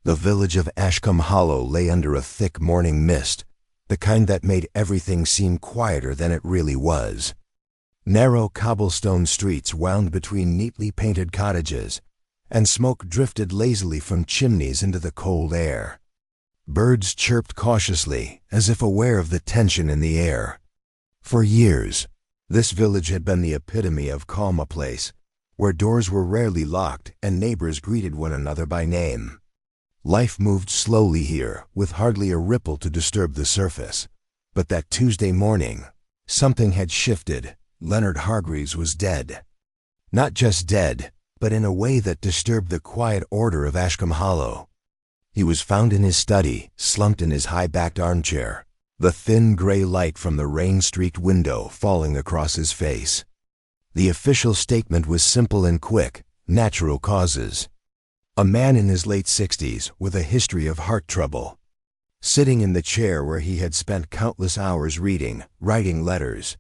The village of Ashcombe Hollow lay under a thick morning mist, the kind that made everything seem quieter than it really was. Narrow cobblestone streets wound between neatly painted cottages, and smoke drifted lazily from chimneys into the cold air. Birds chirped cautiously, as if aware of the tension in the air. For years, this village had been the epitome of calm, a place where doors were rarely locked and neighbors greeted one another by name. Life moved slowly here, with hardly a ripple to disturb the surface. But that Tuesday morning, something had shifted. Leonard Hargreaves was dead. Not just dead, but in a way that disturbed the quiet order of Ashcombe Hollow. He was found in his study, slumped in his high-backed armchair, the thin gray light from the rain-streaked window falling across his face. The official statement was simple and quick: natural causes. A man in his late 60s with a history of heart trouble. Sitting in the chair where he had spent countless hours reading, writing letters,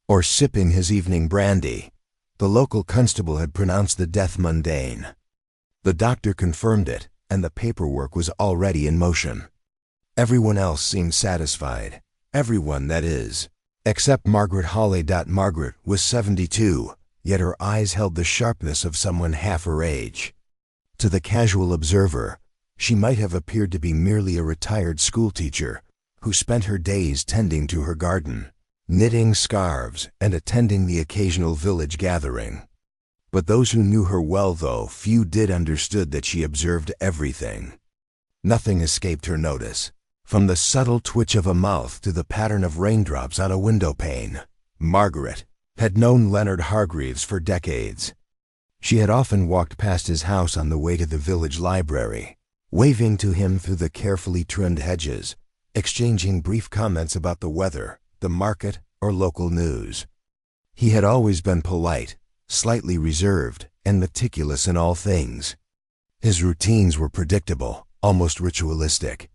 or sipping his evening brandy, the local constable had pronounced the death mundane. The doctor confirmed it, and the paperwork was already in motion. Everyone else seemed satisfied. Everyone, that is, except Margaret Hale. Margaret was 72, yet her eyes held the sharpness of someone half her age. To the casual observer, she might have appeared to be merely a retired schoolteacher who spent her days tending to her garden, knitting scarves, and attending the occasional village gathering. But those who knew her well, though few did, understood that she observed everything. Nothing escaped her notice, from the subtle twitch of a mouth to the pattern of raindrops on a window pane. Margaret had known Leonard Hargreaves for decades. She had often walked past his house on the way to the village library, waving to him through the carefully trimmed hedges, exchanging brief comments about the weather, the market, or local news. He had always been polite, slightly reserved, and meticulous in all things. His routines were predictable, almost ritualistic.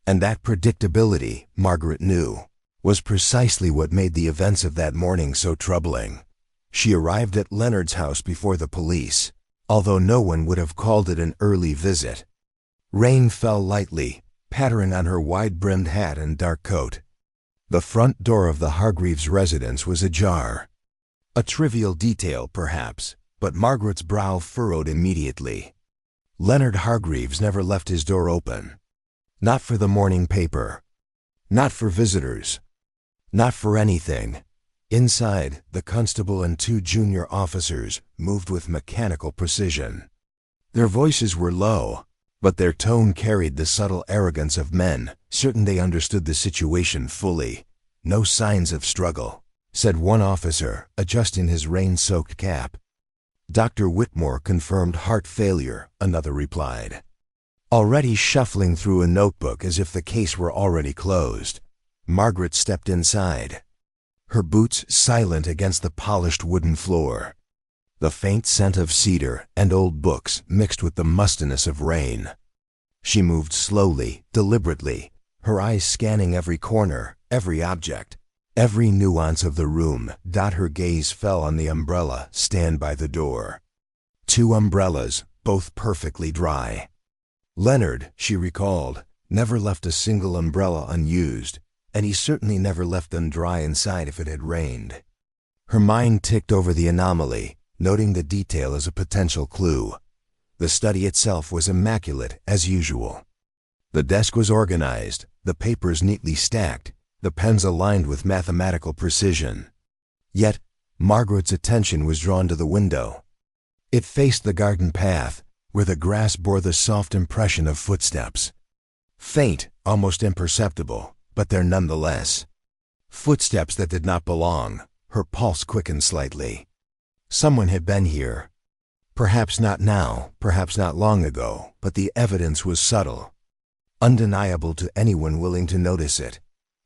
And that predictability, Margaret knew, was precisely what made the events of that morning so troubling. She arrived at Leonard's house before the police, although no one would have called it an early visit. Rain fell lightly, pattering on her wide-brimmed hat and dark coat. The front door of the Hargreaves residence was ajar. A trivial detail, perhaps, but Margaret's brow furrowed immediately. Leonard Hargreaves never left his door open. Not for the morning paper. Not for visitors. Not for anything. Inside, the constable and two junior officers moved with mechanical precision. Their voices were low, but their tone carried the subtle arrogance of men, certain they understood the situation fully. "No signs of struggle," said one officer, adjusting his rain-soaked cap. "Dr. Whitmore confirmed heart failure," another replied, already shuffling through a notebook as if the case were already closed. Margaret stepped inside, her boots silent against the polished wooden floor. The faint scent of cedar and old books mixed with the mustiness of rain. She moved slowly, deliberately, her eyes scanning every corner, every object, every nuance of the room. Her gaze fell on the umbrella stand by the door. Two umbrellas, both perfectly dry. Leonard, she recalled, never left a single umbrella unused, and he certainly never left them dry inside if it had rained. Her mind ticked over the anomaly, noting the detail as a potential clue. The study itself was immaculate, as usual. The desk was organized, the papers neatly stacked, the pens aligned with mathematical precision. Yet, Margaret's attention was drawn to the window. It faced the garden path, where the grass bore the soft impression of footsteps. Faint, almost imperceptible, but there nonetheless. Footsteps that did not belong. Her pulse quickened slightly. Someone had been here. Perhaps not now, perhaps not long ago, but the evidence was subtle, undeniable to anyone willing to notice it.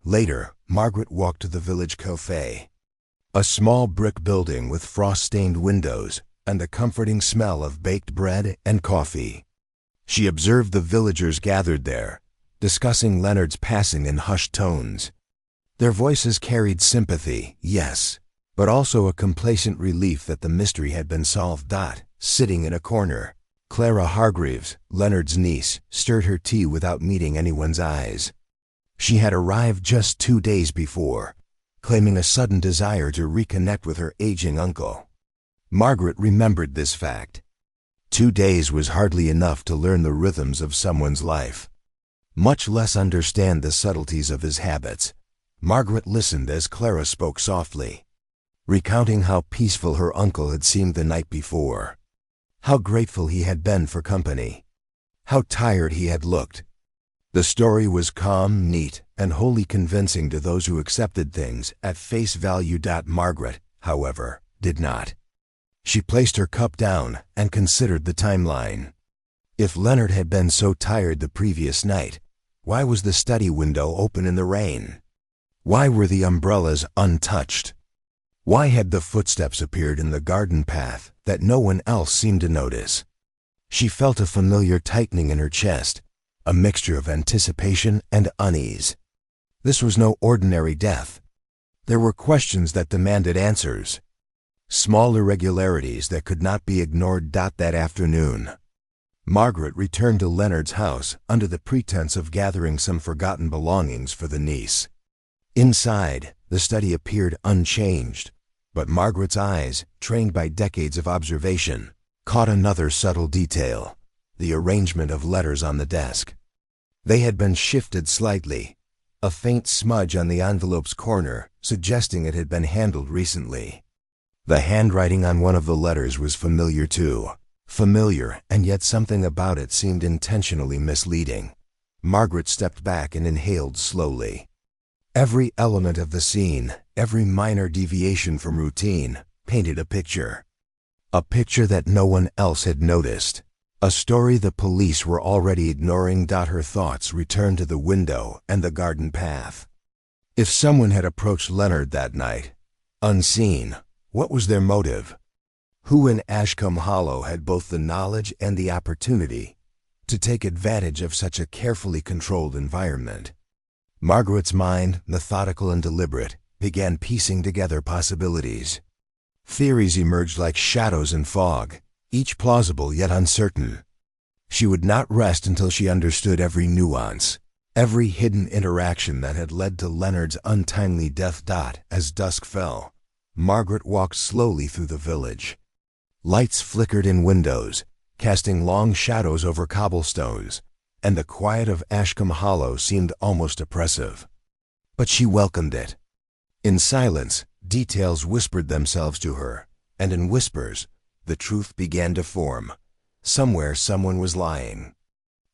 Later, Margaret walked to the village café, a small brick building with frost-stained windows and the comforting smell of baked bread and coffee. She observed the villagers gathered there, discussing Leonard's passing in hushed tones. Their voices carried sympathy, yes, but also a complacent relief that the mystery had been solved. Sitting in a corner, Clara Hargreaves, Leonard's niece, stirred her tea without meeting anyone's eyes. She had arrived just 2 days before, claiming a sudden desire to reconnect with her aging uncle. Margaret remembered this fact. 2 days was hardly enough to learn the rhythms of someone's life, much less understand the subtleties of his habits. Margaret listened as Clara spoke softly, recounting how peaceful her uncle had seemed the night before, how grateful he had been for company, how tired he had looked. The story was calm, neat, and wholly convincing to those who accepted things at face value. Margaret, however, did not. She placed her cup down and considered the timeline. If Leonard had been so tired the previous night, why was the study window open in the rain? Why were the umbrellas untouched? Why had the footsteps appeared in the garden path that no one else seemed to notice? She felt a familiar tightening in her chest, a mixture of anticipation and unease. This was no ordinary death. There were questions that demanded answers, small irregularities that could not be ignored. That afternoon, Margaret returned to Leonard's house under the pretense of gathering some forgotten belongings for the niece. Inside, the study appeared unchanged, but Margaret's eyes, trained by decades of observation, caught another subtle detail: the arrangement of letters on the desk. They had been shifted slightly, a faint smudge on the envelope's corner suggesting it had been handled recently. The handwriting on one of the letters was familiar too. Familiar, and yet something about it seemed intentionally misleading. Margaret stepped back and inhaled slowly. Every element of the scene, every minor deviation from routine, painted a picture. A picture that no one else had noticed. A story the police were already ignoring. Her thoughts returned to the window and the garden path. If someone had approached Leonard that night, unseen, what was their motive? Who in Ashcombe Hollow had both the knowledge and the opportunity to take advantage of such a carefully controlled environment? Margaret's mind, methodical and deliberate, began piecing together possibilities. Theories emerged like shadows in fog, each plausible yet uncertain. She would not rest until she understood every nuance, every hidden interaction that had led to Leonard's untimely death. As dusk fell, Margaret walked slowly through the village. Lights flickered in windows, casting long shadows over cobblestones, and the quiet of Ashcombe Hollow seemed almost oppressive. But she welcomed it. In silence, details whispered themselves to her, and in whispers, the truth began to form. Somewhere someone was lying.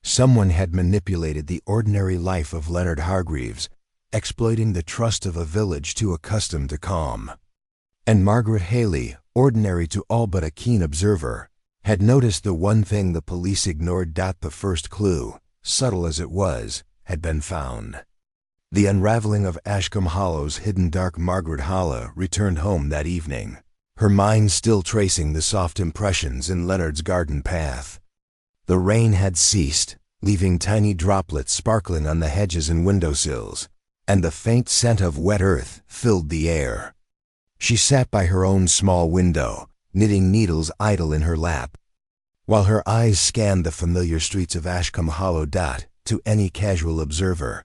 Someone had manipulated the ordinary life of Leonard Hargreaves, exploiting the trust of a village too accustomed to calm. And Margaret Hale, ordinary to all but a keen observer, had noticed the one thing the police ignored. The first clue, subtle as it was, had been found. The unraveling of Ashcombe Hollow's hidden dark. Margaret Hale returned home that evening, her mind still tracing the soft impressions in Leonard's garden path. The rain had ceased, leaving tiny droplets sparkling on the hedges and windowsills, and the faint scent of wet earth filled the air. She sat by her own small window, knitting needles idle in her lap, while her eyes scanned the familiar streets of Ashcombe Hollow. To any casual observer,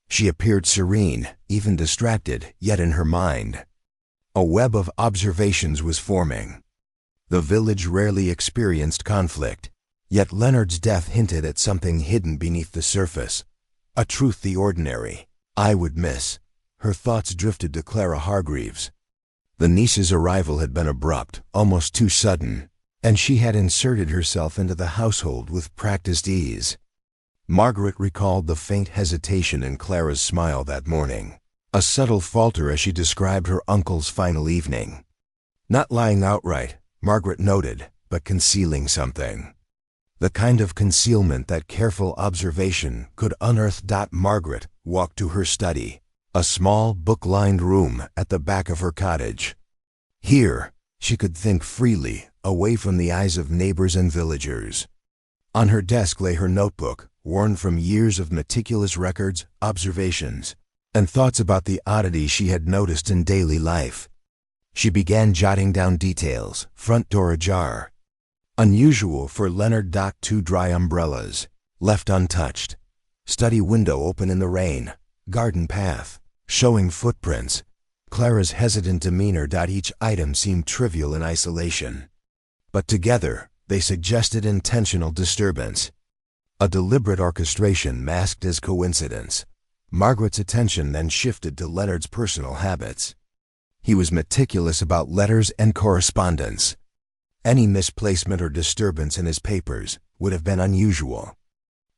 she appeared serene, even distracted, yet in her mind, a web of observations was forming. The village rarely experienced conflict, yet Leonard's death hinted at something hidden beneath the surface, a truth the ordinary eye would miss. Her thoughts drifted to Clara Hargreaves. The niece's arrival had been abrupt, almost too sudden, and she had inserted herself into the household with practiced ease. Margaret recalled the faint hesitation in Clara's smile that morning, a subtle falter as she described her uncle's final evening. Not lying outright, Margaret noted, but concealing something. The kind of concealment that careful observation could unearth. Margaret walked to her study, a small, book-lined room at the back of her cottage. Here, she could think freely, away from the eyes of neighbors and villagers. On her desk lay her notebook, worn from years of meticulous records, observations, and thoughts about the oddities she had noticed in daily life. She began jotting down details: front door ajar, Unusual for Leonard. Two dry umbrellas, left untouched. Study window open in the rain. Garden path, showing footprints. Clara's hesitant demeanor. Each item seemed trivial in isolation, but together they suggested intentional disturbance. A deliberate orchestration masked as coincidence. Margaret's attention then shifted to Leonard's personal habits. He was meticulous about letters and correspondence. Any misplacement or disturbance in his papers would have been unusual.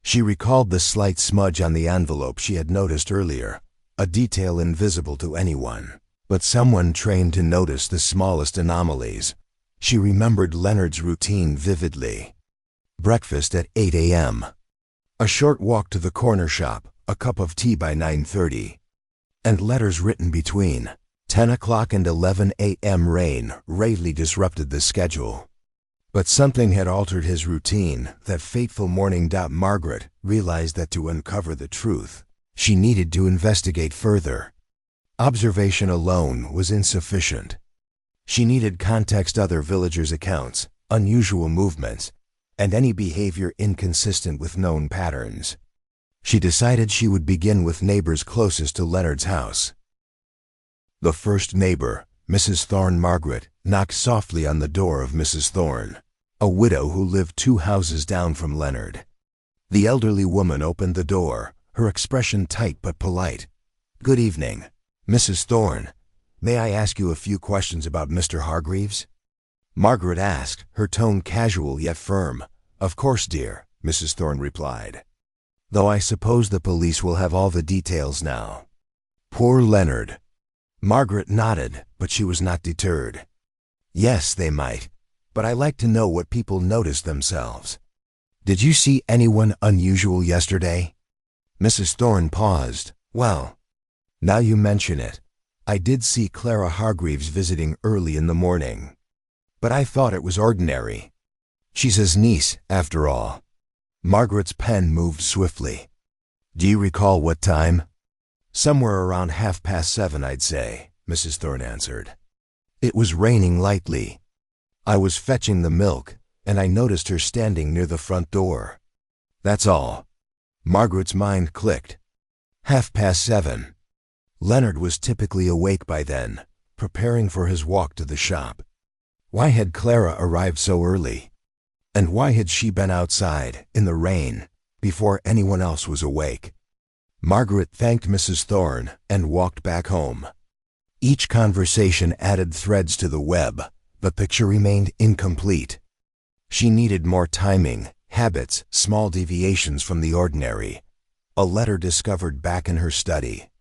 She recalled the slight smudge on the envelope she had noticed earlier, a detail invisible to anyone, but someone trained to notice the smallest anomalies. She remembered Leonard's routine vividly. Breakfast at 8 a.m. A short walk to the corner shop, a cup of tea by 9:30. And letters written between 10 o'clock and 11 a.m. Rain rarely disrupted the schedule. But something had altered his routine that fateful morning. Margaret realized that to uncover the truth, she needed to investigate further. Observation alone was insufficient. She needed context, other villagers' accounts, unusual movements, and any behavior inconsistent with known patterns. She decided she would begin with neighbors closest to Leonard's house. The first neighbor, Mrs. Thorne. Margaret knocked softly on the door of Mrs. Thorne, a widow who lived 2 houses down from Leonard. The elderly woman opened the door, her expression tight but polite. "Good evening, Mrs. Thorne. May I ask you a few questions about Mr. Hargreaves?" Margaret asked, her tone casual yet firm. "Of course, dear," Mrs. Thorne replied. "Though I suppose the police will have all the details now." Poor Leonard. Margaret nodded, but she was not deterred. "Yes, they might, but I like to know what people notice themselves. Did you see anyone unusual yesterday?" Mrs. Thorne paused. "Well, now you mention it, I did see Clara Hargreaves visiting early in the morning. But I thought it was ordinary. She's his niece, after all." Margaret's pen moved swiftly. "Do you recall what time?" "Somewhere around 7:30, I'd say," Mrs. Thorne answered. "It was raining lightly. I was fetching the milk, and I noticed her standing near the front door. That's all." Margaret's mind clicked. 7:30. Leonard was typically awake by then, preparing for his walk to the shop. Why had Clara arrived so early? And why had she been outside, in the rain, before anyone else was awake? Margaret thanked Mrs. Thorne and walked back home. Each conversation added threads to the web. The picture remained incomplete. She needed more timing, habits, small deviations from the ordinary. A letter discovered back in her study.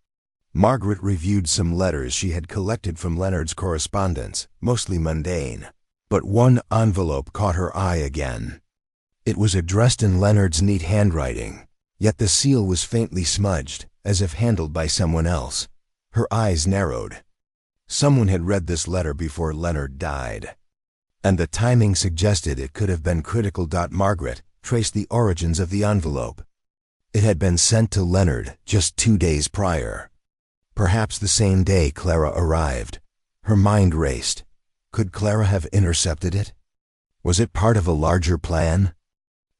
Margaret reviewed some letters she had collected from Leonard's correspondence, mostly mundane. But one envelope caught her eye again. It was addressed in Leonard's neat handwriting, yet the seal was faintly smudged, as if handled by someone else. Her eyes narrowed. Someone had read this letter before Leonard died. And the timing suggested it could have been critical. Margaret traced the origins of the envelope. It had been sent to Leonard just 2 days prior. Perhaps the same day Clara arrived. Her mind raced. Could Clara have intercepted it? Was it part of a larger plan?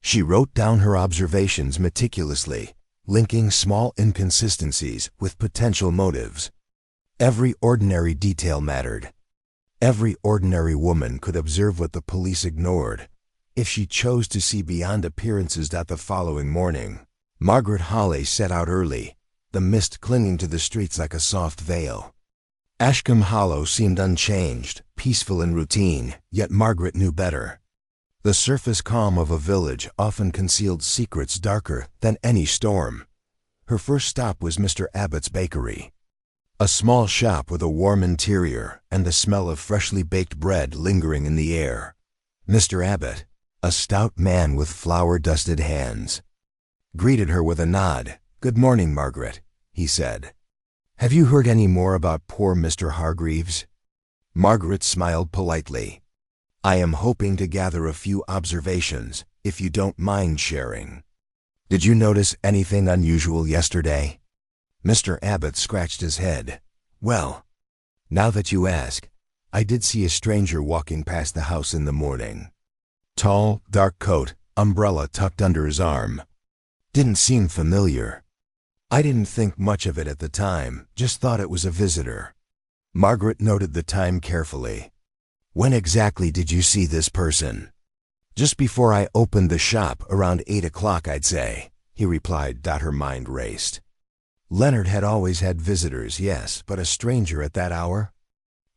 She wrote down her observations meticulously, linking small inconsistencies with potential motives. Every ordinary detail mattered. Every ordinary woman could observe what the police ignored, if she chose to see beyond appearances. The following morning, Margaret Hale set out early, the mist clinging to the streets like a soft veil. Ashcombe Hollow seemed unchanged, peaceful and routine, yet Margaret knew better. The surface calm of a village often concealed secrets darker than any storm. Her first stop was Mr. Abbott's bakery. A small shop with a warm interior and the smell of freshly baked bread lingering in the air. Mr. Abbott, a stout man with flour-dusted hands, greeted her with a nod. "Good morning, Margaret," he said. "Have you heard any more about poor Mr. Hargreaves?" Margaret smiled politely. "I am hoping to gather a few observations, if you don't mind sharing. Did you notice anything unusual yesterday?" Mr. Abbott scratched his head. "Well, now that you ask, I did see a stranger walking past the house in the morning. Tall, dark coat, umbrella tucked under his arm. Didn't seem familiar. I didn't think much of it at the time, just thought it was a visitor. Margaret noted the time carefully. When exactly did you see this person? Just before I opened the shop, around 8 o'clock, I'd say, he replied. Her mind raced. Leonard had always had visitors, yes, but a stranger at that hour?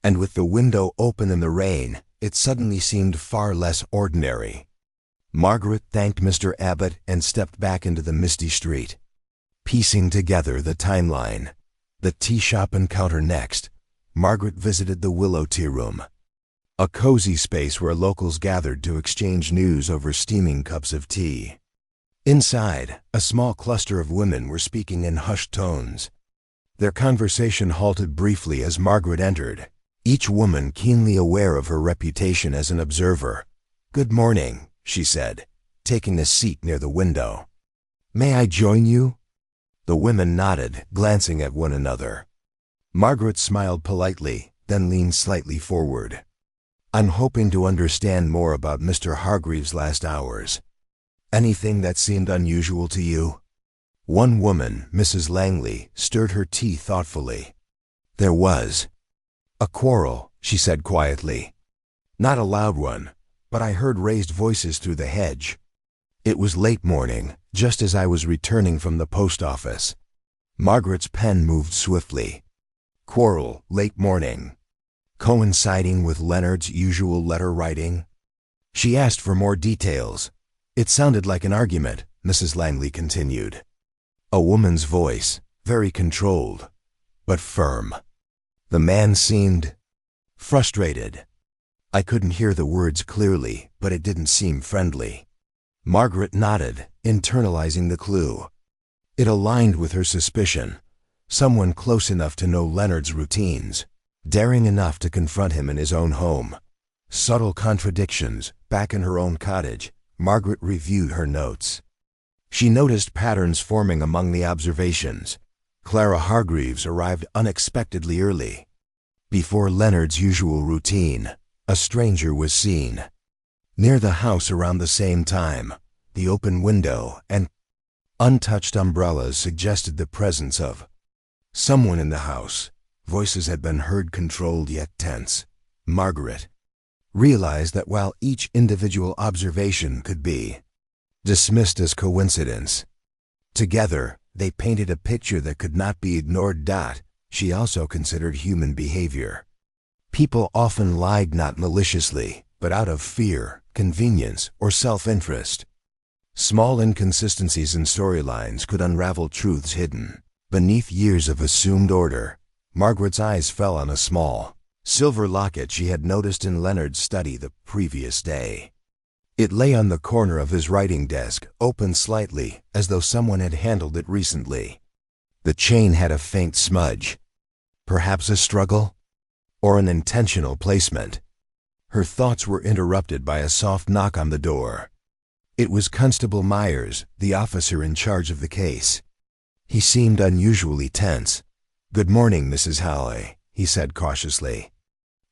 And with the window open in the rain, it suddenly seemed far less ordinary. Margaret thanked Mr. Abbott and stepped back into the misty street. Piecing together the timeline, the tea shop encounter next, Margaret visited the Willow Tea Room, a cozy space where locals gathered to exchange news over steaming cups of tea. Inside, a small cluster of women were speaking in hushed tones. Their conversation halted briefly as Margaret entered, each woman keenly aware of her reputation as an observer. "Good morning," she said, taking a seat near the window. "May I join you?" The women nodded, glancing at one another. Margaret smiled politely, then leaned slightly forward. "I'm hoping to understand more about Mr. Hargreaves' last hours. Anything that seemed unusual to you?" One woman, Mrs. Langley, stirred her tea thoughtfully. "There was a quarrel," she said quietly. "Not a loud one, but I heard raised voices through the hedge. It was late morning, just as I was returning from the post office." Margaret's pen moved swiftly. Quarrel, late morning. Coinciding with Leonard's usual letter writing? She asked for more details. "It sounded like an argument," Mrs. Langley continued. A woman's voice, very controlled, but firm. The man seemed frustrated. I couldn't hear the words clearly, but it didn't seem friendly. Margaret nodded, internalizing the clue. It aligned with her suspicion. Someone close enough to know Leonard's routines, daring enough to confront him in his own home. Subtle contradictions, back in her own cottage. Margaret reviewed her notes. She noticed patterns forming among the observations. Clara Hargreaves arrived unexpectedly early. Before Leonard's usual routine, a stranger was seen. Near the house around the same time, the open window and untouched umbrellas suggested the presence of someone in the house. Voices had been heard, controlled yet tense. Margaret realized that while each individual observation could be dismissed as coincidence, together they painted a picture that could not be ignored. She also considered human behavior. People often lied not maliciously, but out of fear, convenience, or self-interest. Small inconsistencies in storylines could unravel truths hidden beneath years of assumed order. Margaret's eyes fell on a small silver locket she had noticed in Leonard's study the previous day. It lay on the corner of his writing desk, open slightly, as though someone had handled it recently. The chain had a faint smudge. Perhaps a struggle? Or an intentional placement? Her thoughts were interrupted by a soft knock on the door. It was Constable Myers, the officer in charge of the case. He seemed unusually tense. "Good morning, Mrs. Hale," he said cautiously.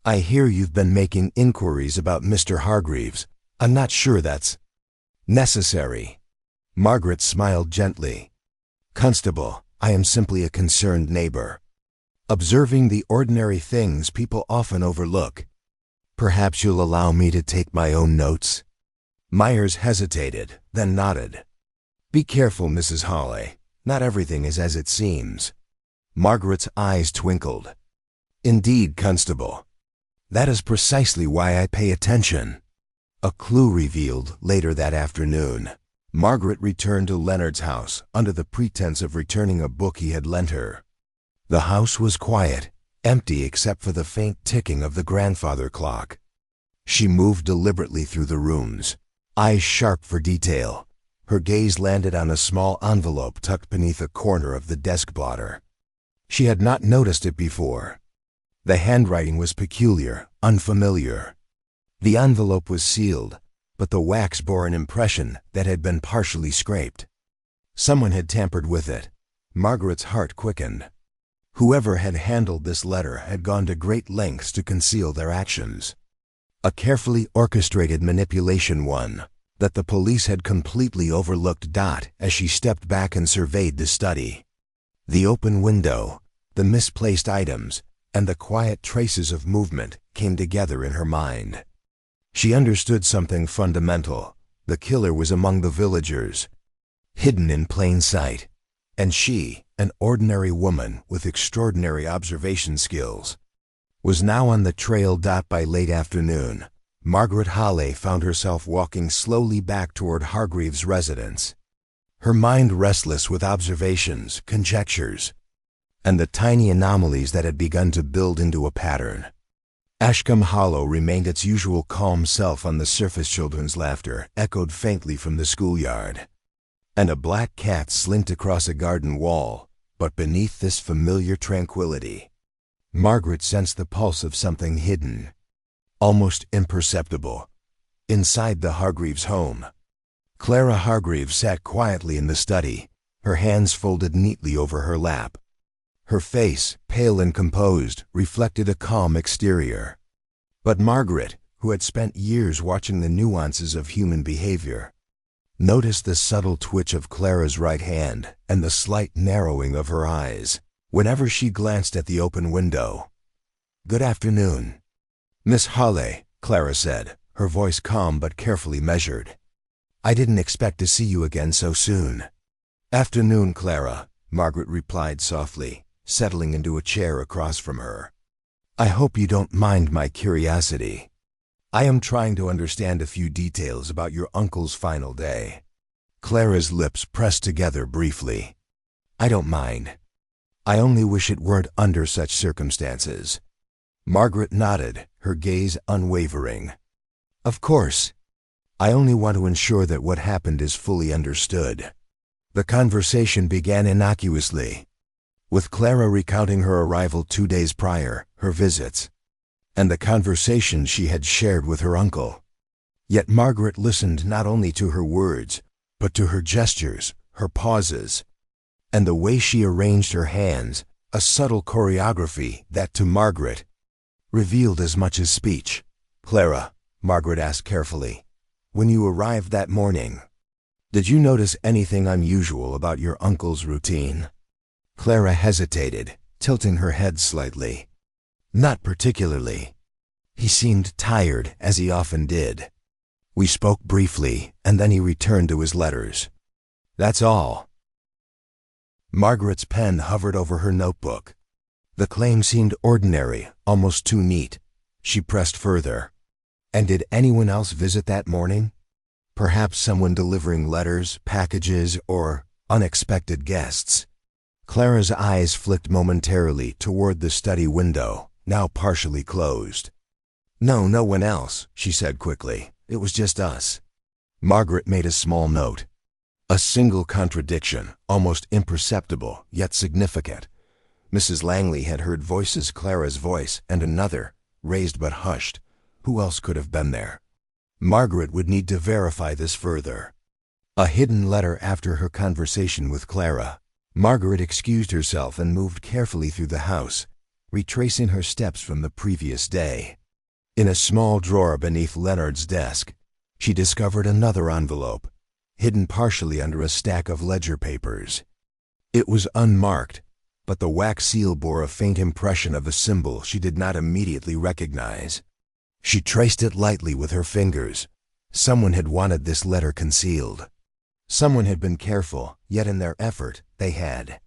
"I hear you've been making inquiries about Mr. Hargreaves. I'm not sure that's necessary." Margaret smiled gently. "Constable, I am simply a concerned neighbor, observing the ordinary things people often overlook. Perhaps you'll allow me to take my own notes?" Myers hesitated, then nodded. "Be careful, Mrs. Hale. Not everything is as it seems." Margaret's eyes twinkled. "Indeed, Constable. That is precisely why I pay attention." A clue revealed later that afternoon. Margaret returned to Leonard's house under the pretense of returning a book he had lent her. The house was quiet, empty except for the faint ticking of the grandfather clock. She moved deliberately through the rooms, eyes sharp for detail. Her gaze landed on a small envelope tucked beneath a corner of the desk blotter. She had not noticed it before. The handwriting was peculiar, unfamiliar. The envelope was sealed, but the wax bore an impression that had been partially scraped. Someone had tampered with it. Margaret's heart quickened. Whoever had handled this letter had gone to great lengths to conceal their actions. A carefully orchestrated manipulation, one that the police had completely overlooked. As she stepped back and surveyed the study, the open window, the misplaced items, and the quiet traces of movement came together in her mind. She understood something fundamental. The killer was among the villagers, hidden in plain sight, and she, an ordinary woman with extraordinary observation skills, was now on the trail. By late afternoon, Margaret Hale found herself walking slowly back toward Hargreaves' residence, her mind restless with observations, conjectures, and the tiny anomalies that had begun to build into a pattern. Ashcombe Hollow remained its usual calm self on the surface. Children's laughter echoed faintly from the schoolyard, and a black cat slinked across a garden wall. But beneath this familiar tranquility, Margaret sensed the pulse of something hidden, almost imperceptible, inside the Hargreaves home. Clara Hargreaves sat quietly in the study, her hands folded neatly over her lap. Her face, pale and composed, reflected a calm exterior. But Margaret, who had spent years watching the nuances of human behavior, noticed the subtle twitch of Clara's right hand and the slight narrowing of her eyes whenever she glanced at the open window. "Good afternoon, Miss Hale," Clara said, her voice calm but carefully measured. "I didn't expect to see you again so soon." "Afternoon, Clara," Margaret replied softly, settling into a chair across from her. "I hope you don't mind my curiosity. I am trying to understand a few details about your uncle's final day." Clara's lips pressed together briefly. "I don't mind. I only wish it weren't under such circumstances." Margaret nodded, her gaze unwavering. "Of course. I only want to ensure that what happened is fully understood." The conversation began innocuously, with Clara recounting her arrival 2 days prior, her visits, and the conversations she had shared with her uncle. Yet Margaret listened not only to her words, but to her gestures, her pauses, and the way she arranged her hands, a subtle choreography that, to Margaret, revealed as much as speech. "Clara," Margaret asked carefully, "when you arrived that morning, did you notice anything unusual about your uncle's routine?" Clara hesitated, tilting her head slightly. "Not particularly. He seemed tired, as he often did. We spoke briefly, and then he returned to his letters. That's all." Margaret's pen hovered over her notebook. The claim seemed ordinary, almost too neat. She pressed further. "And did anyone else visit that morning? Perhaps someone delivering letters, packages, or unexpected guests?" Clara's eyes flicked momentarily toward the study window, now partially closed. "No, no one else," she said quickly. "It was just us." Margaret made a small note. A single contradiction, almost imperceptible, yet significant. Mrs. Langley had heard voices, Clara's voice, and another, raised but hushed. Who else could have been there? Margaret would need to verify this further. A hidden letter after her conversation with Clara. Margaret excused herself and moved carefully through the house, retracing her steps from the previous day. In a small drawer beneath Leonard's desk, she discovered another envelope, hidden partially under a stack of ledger papers. It was unmarked, but the wax seal bore a faint impression of a symbol she did not immediately recognize. She traced it lightly with her fingers. Someone had wanted this letter concealed. Someone had been careful, yet in their effort, they had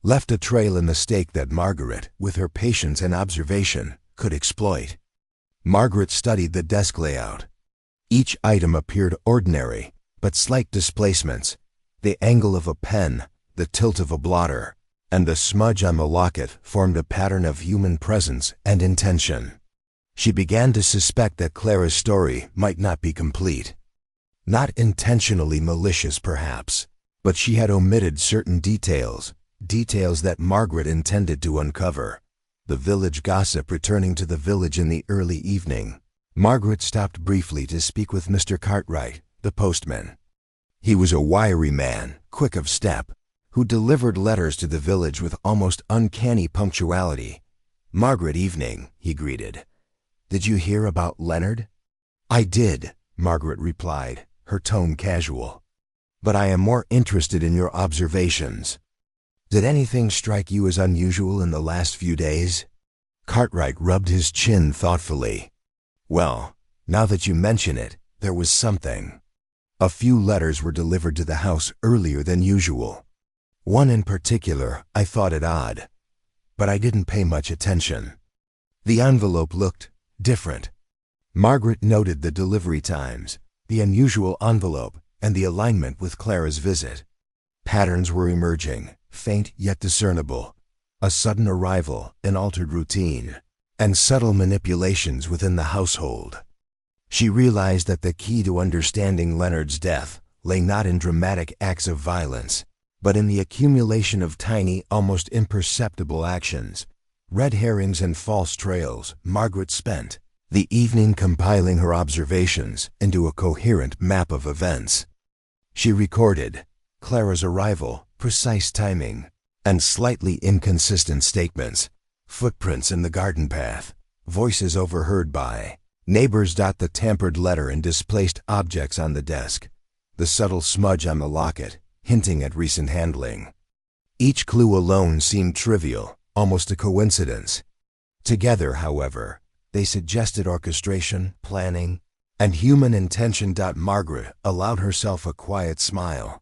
left a trail in the stake that Margaret, with her patience and observation, could exploit. Margaret studied the desk layout. Each item appeared ordinary, but slight displacements, the angle of a pen, the tilt of a blotter, and the smudge on the locket formed a pattern of human presence and intention. She began to suspect that Clara's story might not be complete. Not intentionally malicious, perhaps, but she had omitted certain details that Margaret intended to uncover. The village gossip returning to the village in the early evening. Margaret stopped briefly to speak with Mr. Cartwright, the postman. He was a wiry man, quick of step, who delivered letters to the village with almost uncanny punctuality. "Margaret, evening," he greeted. Did you hear about Leonard?" "I did," Margaret replied, her tone casual. "But I am more interested in your observations. Did anything strike you as unusual in the last few days?" Cartwright rubbed his chin thoughtfully. "Well, now that you mention it, there was something. A few letters were delivered to the house earlier than usual. One in particular, I thought it odd, but I didn't pay much attention. The envelope looked different." Margaret noted the delivery times, the unusual envelope, and the alignment with Clara's visit. Patterns were emerging, faint yet discernible. A sudden arrival, an altered routine, and subtle manipulations within the household. She realized that the key to understanding Leonard's death lay not in dramatic acts of violence, but in the accumulation of tiny, almost imperceptible actions, red herrings and false trails. Margaret spent the evening compiling her observations into a coherent map of events. She recorded Clara's arrival, precise timing, and slightly inconsistent statements, footprints in the garden path, voices overheard by neighbors. The tampered letter and displaced objects on the desk, the subtle smudge on the locket, hinting at recent handling. Each clue alone seemed trivial, almost a coincidence. Together, however, they suggested orchestration, planning, and human intention. Margaret allowed herself a quiet smile.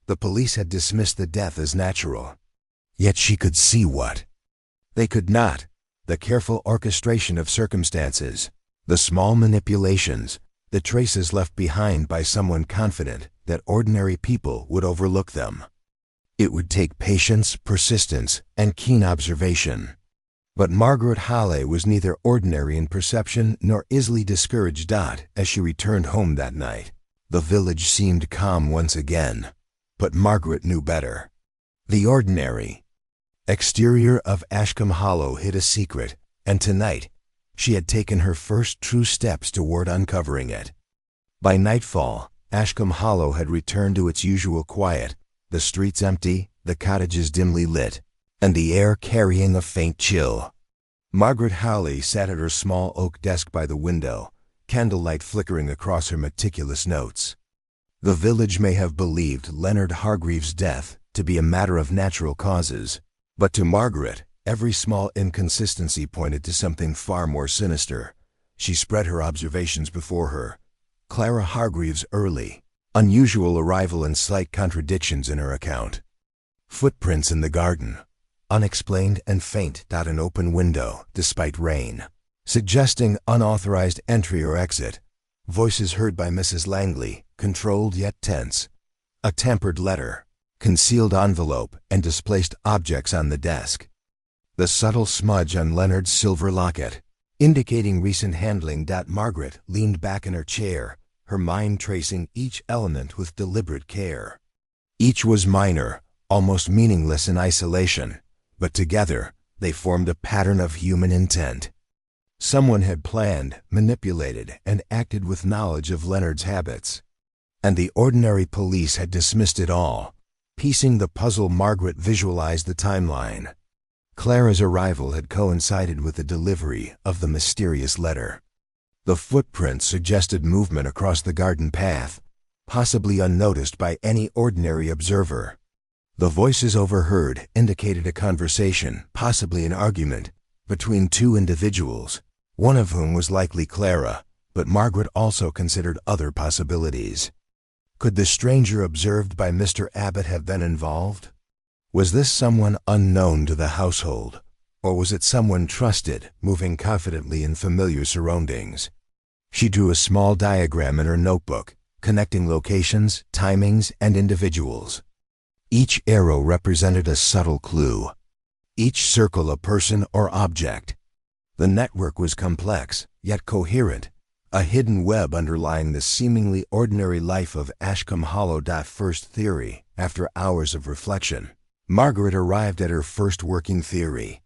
The police had dismissed the death as natural. Yet she could see what they could not: the careful orchestration of circumstances, the small manipulations, the traces left behind by someone confident that ordinary people would overlook them. It would take patience, persistence, and keen observation. But Margaret Hale was neither ordinary in perception nor easily discouraged. As she returned home that night, the village seemed calm once again. But Margaret knew better. The ordinary exterior of Ashcombe Hollow hid a secret, and tonight she had taken her first true steps toward uncovering it. By nightfall, Ashcombe Hollow had returned to its usual quiet, the streets empty, the cottages dimly lit, and the air carrying a faint chill. Margaret Hale sat at her small oak desk by the window, candlelight flickering across her meticulous notes. The village may have believed Leonard Hargreaves' death to be a matter of natural causes, but to Margaret, every small inconsistency pointed to something far more sinister. She spread her observations before her. Clara Hargreaves' early, unusual arrival and slight contradictions in her account. Footprints in the garden, unexplained and faint. An open window, despite rain, suggesting unauthorized entry or exit. Voices heard by Mrs. Langley, controlled yet tense. A tampered letter, concealed envelope, and displaced objects on the desk. The subtle smudge on Leonard's silver locket, indicating recent handling. Margaret leaned back in her chair, her mind tracing each element with deliberate care. Each was minor, almost meaningless in isolation, but together they formed a pattern of human intent. Someone had planned, manipulated, and acted with knowledge of Leonard's habits. And the ordinary police had dismissed it all. Piecing the puzzle, Margaret visualized the timeline. Clara's arrival had coincided with the delivery of the mysterious letter. The footprints suggested movement across the garden path, possibly unnoticed by any ordinary observer. The voices overheard indicated a conversation, possibly an argument, between two individuals, one of whom was likely Clara, but Margaret also considered other possibilities. Could the stranger observed by Mr. Abbott have been involved? Was this someone unknown to the household, or was it someone trusted, moving confidently in familiar surroundings? She drew a small diagram in her notebook, connecting locations, timings, and individuals. Each arrow represented a subtle clue, each circle a person or object. The network was complex, yet coherent, a hidden web underlying the seemingly ordinary life of Ashcombe Hollow. First theory. After hours of reflection, Margaret arrived at her first working theory.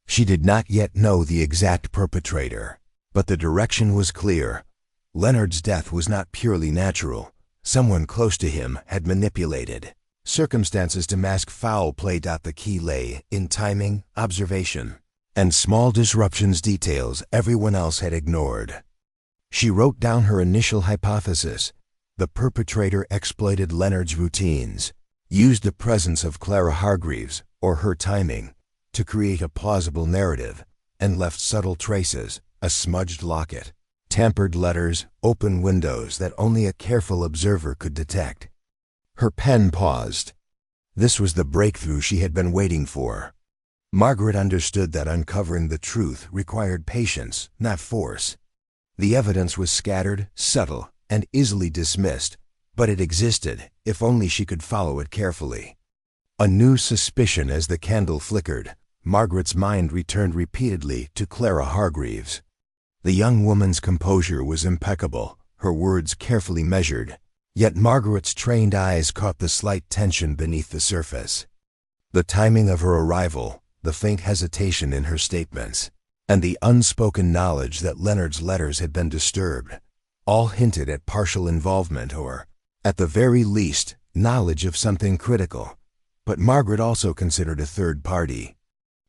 She did not yet know the exact perpetrator, but the direction was clear. Leonard's death was not purely natural. Someone close to him had manipulated circumstances to mask foul play. The key lay in timing, observation, and small disruptions details everyone else had ignored. She wrote down her initial hypothesis. The perpetrator exploited Leonard's routines, used the presence of Clara Hargreaves, or her timing, to create a plausible narrative, and left subtle traces, a smudged locket, tampered letters, open windows that only a careful observer could detect. Her pen paused. This was the breakthrough she had been waiting for. Margaret understood that uncovering the truth required patience, not force. The evidence was scattered, subtle, and easily dismissed, but it existed, if only she could follow it carefully. A new suspicion as the candle flickered. Margaret's mind returned repeatedly to Clara Hargreaves. The young woman's composure was impeccable, her words carefully measured, yet Margaret's trained eyes caught the slight tension beneath the surface. The timing of her arrival, the faint hesitation in her statements, and the unspoken knowledge that Leonard's letters had been disturbed, all hinted at partial involvement or, at the very least, knowledge of something critical. But Margaret also considered a third party.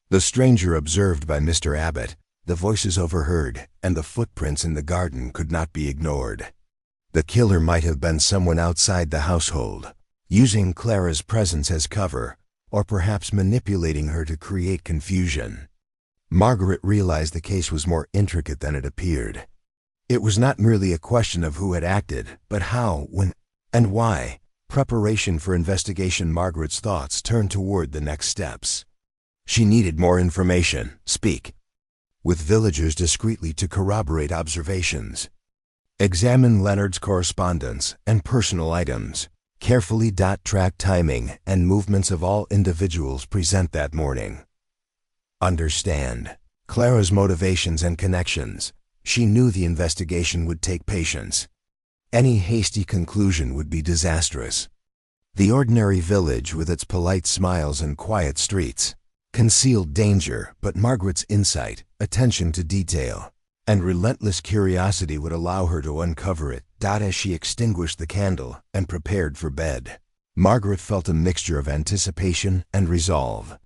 The stranger observed by Mr. Abbott, the voices overheard, and the footprints in the garden could not be ignored. The killer might have been someone outside the household, using Clara's presence as cover, or perhaps manipulating her to create confusion. Margaret realized the case was more intricate than it appeared. It was not merely a question of who had acted, but how, when, and why. Preparation for investigation. Margaret's thoughts turned toward the next steps. She needed more information, speak with villagers discreetly to corroborate observations. Examine Leonard's correspondence and personal items. Carefully track timing and movements of all individuals present that morning. Understand Clara's motivations and connections. She knew the investigation would take patience. Any hasty conclusion would be disastrous. The ordinary village, with its polite smiles and quiet streets, concealed danger, but Margaret's insight, attention to detail, and relentless curiosity would allow her to uncover it. As she extinguished the candle and prepared for bed, Margaret felt a mixture of anticipation and resolve.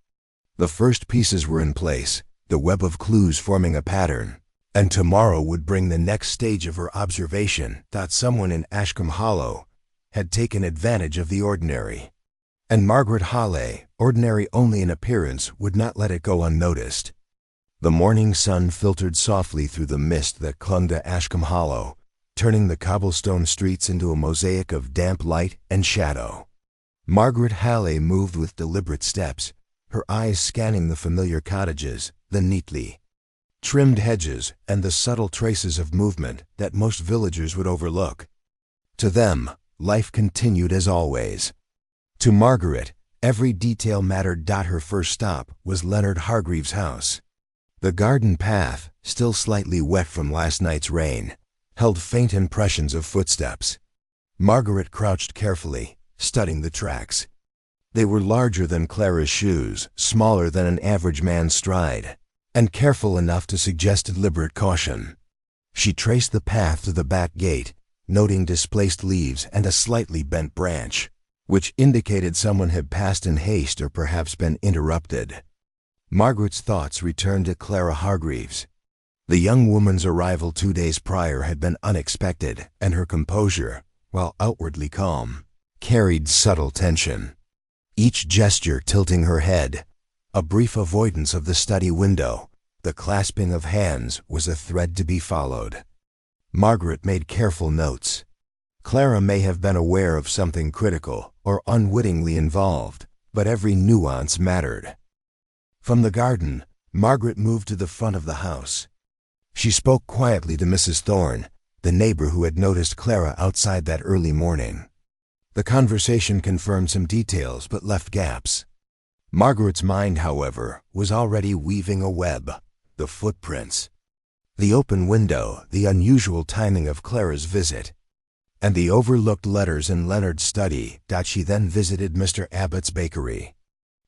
The first pieces were in place, the web of clues forming a pattern, and tomorrow would bring the next stage of her observation. Someone in Ashcombe Hollow had taken advantage of the ordinary. And Margaret Hale, ordinary only in appearance, would not let it go unnoticed. The morning sun filtered softly through the mist that clung to Ashcombe Hollow, turning the cobblestone streets into a mosaic of damp light and shadow. Margaret Hale moved with deliberate steps, her eyes scanning the familiar cottages, the neatly trimmed hedges, and the subtle traces of movement that most villagers would overlook. To them, life continued as always. To Margaret, every detail mattered. Her first stop was Leonard Hargreaves' house. The garden path, still slightly wet from last night's rain, held faint impressions of footsteps. Margaret crouched carefully, studying the tracks. They were larger than Clara's shoes, smaller than an average man's stride, and careful enough to suggest deliberate caution. She traced the path to the back gate, noting displaced leaves and a slightly bent branch, which indicated someone had passed in haste or perhaps been interrupted. Margaret's thoughts returned to Clara Hargreaves. The young woman's arrival 2 days prior had been unexpected, and her composure, while outwardly calm, carried subtle tension. Each gesture tilting her head, a brief avoidance of the study window, the clasping of hands was a thread to be followed. Margaret made careful notes. Clara may have been aware of something critical or unwittingly involved, but every nuance mattered. From the garden, Margaret moved to the front of the house. She spoke quietly to Mrs. Thorne, the neighbor who had noticed Clara outside that early morning. The conversation confirmed some details but left gaps. Margaret's mind, however, was already weaving a web. The footprints, the open window, the unusual timing of Clara's visit, and the overlooked letters in Leonard's study. She then visited Mr. Abbott's bakery.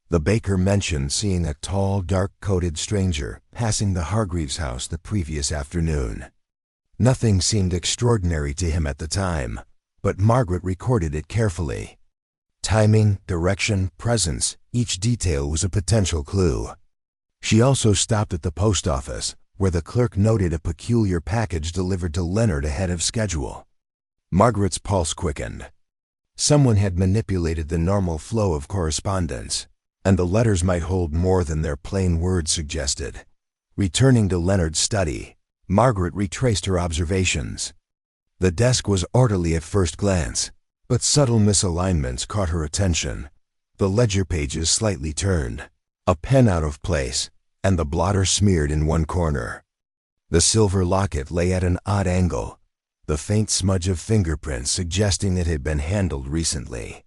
The baker mentioned seeing a tall, dark-coated stranger passing the Hargreaves house the previous afternoon. Nothing seemed extraordinary to him at the time, but Margaret recorded it carefully. Timing, direction, presence, each detail was a potential clue. She also stopped at the post office, where the clerk noted a peculiar package delivered to Leonard ahead of schedule. Margaret's pulse quickened. Someone had manipulated the normal flow of correspondence, and the letters might hold more than their plain words suggested. Returning to Leonard's study, Margaret retraced her observations. The desk was orderly at first glance, but subtle misalignments caught her attention. The ledger pages slightly turned, a pen out of place, and the blotter smeared in one corner. The silver locket lay at an odd angle, the faint smudge of fingerprints suggesting it had been handled recently.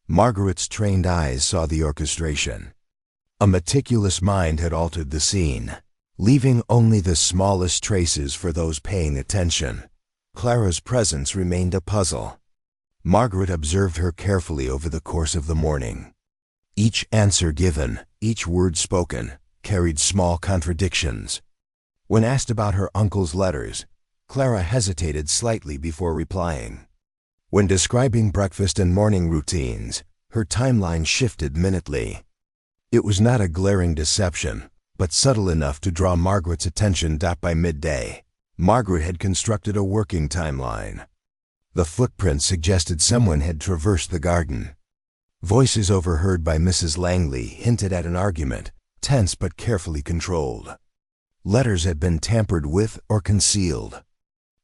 Margaret's trained eyes saw the orchestration. A meticulous mind had altered the scene, leaving only the smallest traces for those paying attention. Clara's presence remained a puzzle. Margaret observed her carefully over the course of the morning. Each answer given, each word spoken, carried small contradictions. When asked about her uncle's letters, Clara hesitated slightly before replying. When describing breakfast and morning routines, her timeline shifted minutely. It was not a glaring deception, but subtle enough to draw Margaret's attention. By midday, Margaret had constructed a working timeline. The footprints suggested someone had traversed the garden. Voices overheard by Mrs. Langley hinted at an argument, tense but carefully controlled. Letters had been tampered with or concealed.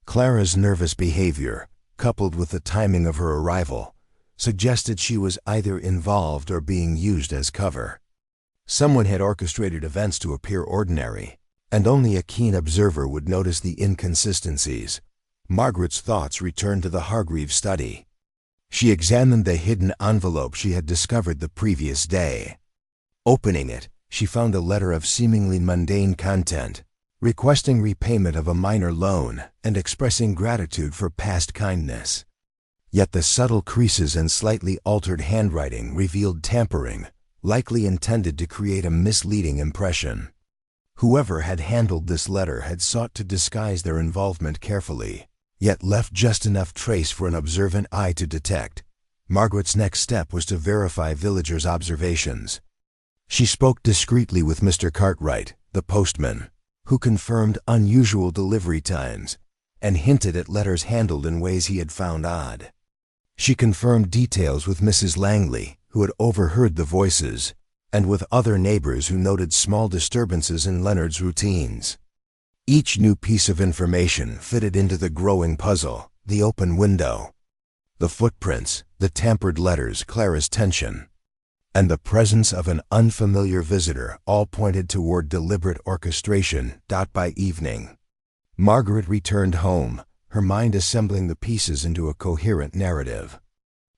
Clara's nervous behavior, coupled with the timing of her arrival, suggested she was either involved or being used as cover. Someone had orchestrated events to appear ordinary, and only a keen observer would notice the inconsistencies. Margaret's thoughts returned to the Hargreaves study. She examined the hidden envelope she had discovered the previous day. Opening it, she found a letter of seemingly mundane content, requesting repayment of a minor loan and expressing gratitude for past kindness. Yet the subtle creases and slightly altered handwriting revealed tampering, likely intended to create a misleading impression. Whoever had handled this letter had sought to disguise their involvement carefully, yet left just enough trace for an observant eye to detect. Margaret's next step was to verify villagers' observations. She spoke discreetly with Mr. Cartwright, the postman, who confirmed unusual delivery times and hinted at letters handled in ways he had found odd. She confirmed details with Mrs. Langley, who had overheard the voices, and with other neighbors who noted small disturbances in Leonard's routines. Each new piece of information fitted into the growing puzzle: the open window, the footprints, the tampered letters, Clara's tension, and the presence of an unfamiliar visitor all pointed toward deliberate orchestration. By evening, Margaret returned home, her mind assembling the pieces into a coherent narrative.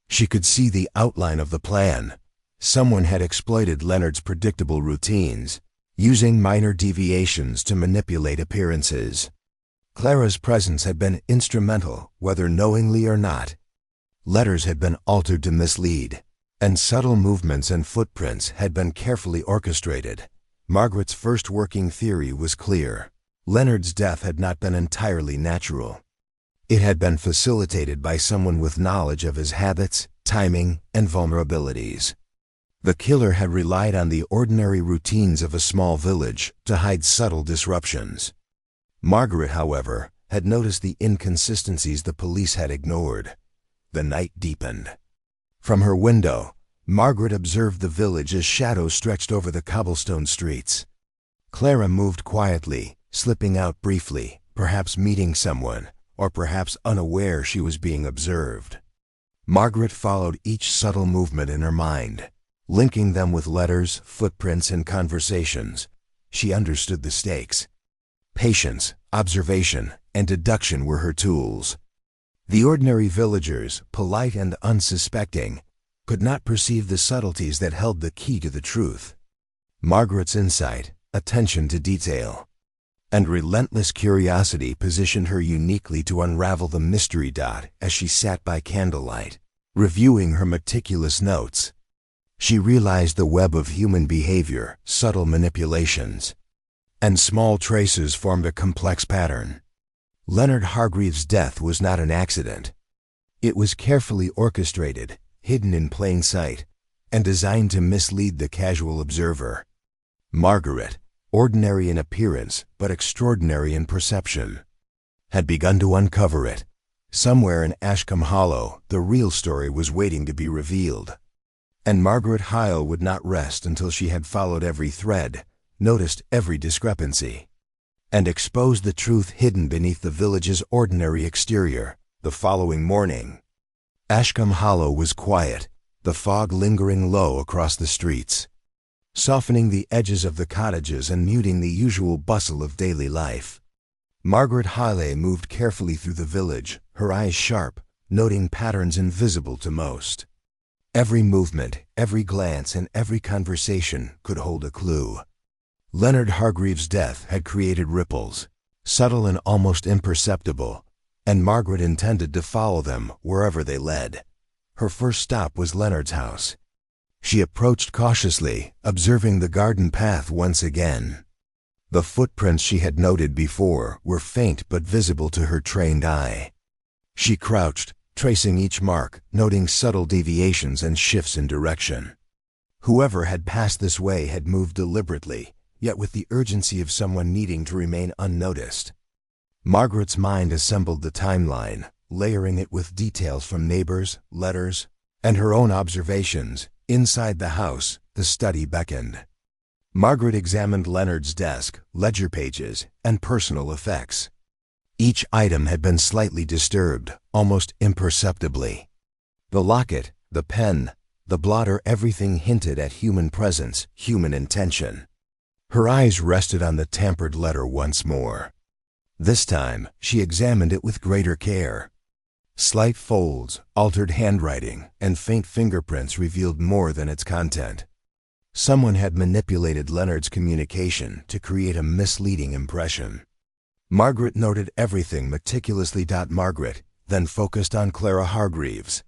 She could see the outline of the plan. Someone had exploited Leonard's predictable routines, using minor deviations to manipulate appearances. Clara's presence had been instrumental, whether knowingly or not. Letters had been altered to mislead, and subtle movements and footprints had been carefully orchestrated. Margaret's first working theory was clear. Leonard's death had not been entirely natural. It had been facilitated by someone with knowledge of his habits, timing, and vulnerabilities. The killer had relied on the ordinary routines of a small village to hide subtle disruptions. Margaret, however, had noticed the inconsistencies the police had ignored. The night deepened. From her window, Margaret observed the village as shadows stretched over the cobblestone streets. Clara moved quietly, slipping out briefly, perhaps meeting someone, or perhaps unaware she was being observed. Margaret followed each subtle movement in her mind, linking them with letters, footprints, and conversations. She understood the stakes. Patience, observation, and deduction were her tools. The ordinary villagers, polite and unsuspecting, could not perceive the subtleties that held the key to the truth. Margaret's insight, attention to detail, and relentless curiosity positioned her uniquely to unravel the mystery. As she sat by candlelight, reviewing her meticulous notes, she realized the web of human behavior, subtle manipulations, and small traces formed a complex pattern. Leonard Hargreaves' death was not an accident. It was carefully orchestrated, hidden in plain sight, and designed to mislead the casual observer. Margaret, ordinary in appearance but extraordinary in perception, had begun to uncover it. Somewhere in Ashcombe Hollow, the real story was waiting to be revealed. And Margaret Hale would not rest until she had followed every thread, noticed every discrepancy, and exposed the truth hidden beneath the village's ordinary exterior. The following morning, Ashcombe Hollow was quiet, the fog lingering low across the streets, softening the edges of the cottages and muting the usual bustle of daily life. Margaret Hale moved carefully through the village, her eyes sharp, noting patterns invisible to most. Every movement, every glance, and every conversation could hold a clue. Leonard Hargreaves' death had created ripples, subtle and almost imperceptible, and Margaret intended to follow them wherever they led. Her first stop was Leonard's house. She approached cautiously, observing the garden path once again. The footprints she had noted before were faint but visible to her trained eye. She crouched, tracing each mark, noting subtle deviations and shifts in direction. Whoever had passed this way had moved deliberately, yet with the urgency of someone needing to remain unnoticed. Margaret's mind assembled the timeline, layering it with details from neighbors, letters, and her own observations. Inside the house, the study beckoned. Margaret examined Leonard's desk, ledger pages, and personal effects. Each item had been slightly disturbed, almost imperceptibly. The locket, the pen, the blotter, everything hinted at human presence, human intention. Her eyes rested on the tampered letter once more. This time, she examined it with greater care. Slight folds, altered handwriting, and faint fingerprints revealed more than its content. Someone had manipulated Leonard's communication to create a misleading impression. Margaret noted everything meticulously. Margaret then focused on Clara Hargreaves.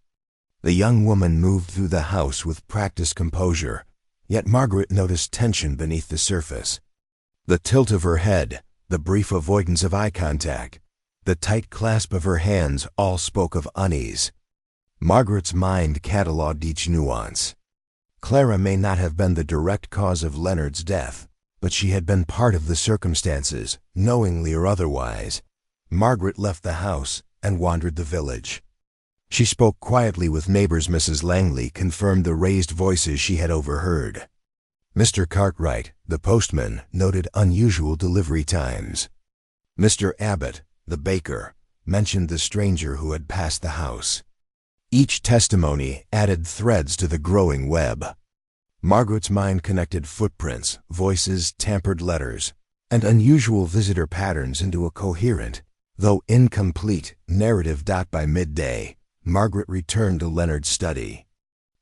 The young woman moved through the house with practiced composure, yet Margaret noticed tension beneath the surface. The tilt of her head, the brief avoidance of eye contact, the tight clasp of her hands all spoke of unease. Margaret's mind catalogued each nuance. Clara may not have been the direct cause of Leonard's death, but she had been part of the circumstances, knowingly or otherwise. Margaret left the house and wandered the village. She spoke quietly with neighbors. Mrs. Langley confirmed the raised voices she had overheard. Mr. Cartwright, the postman, noted unusual delivery times. Mr. Abbott, the baker, mentioned the stranger who had passed the house. Each testimony added threads to the growing web. Margaret's mind connected footprints, voices, tampered letters, and unusual visitor patterns into a coherent, though incomplete, narrative. By midday, Margaret returned to Leonard's study.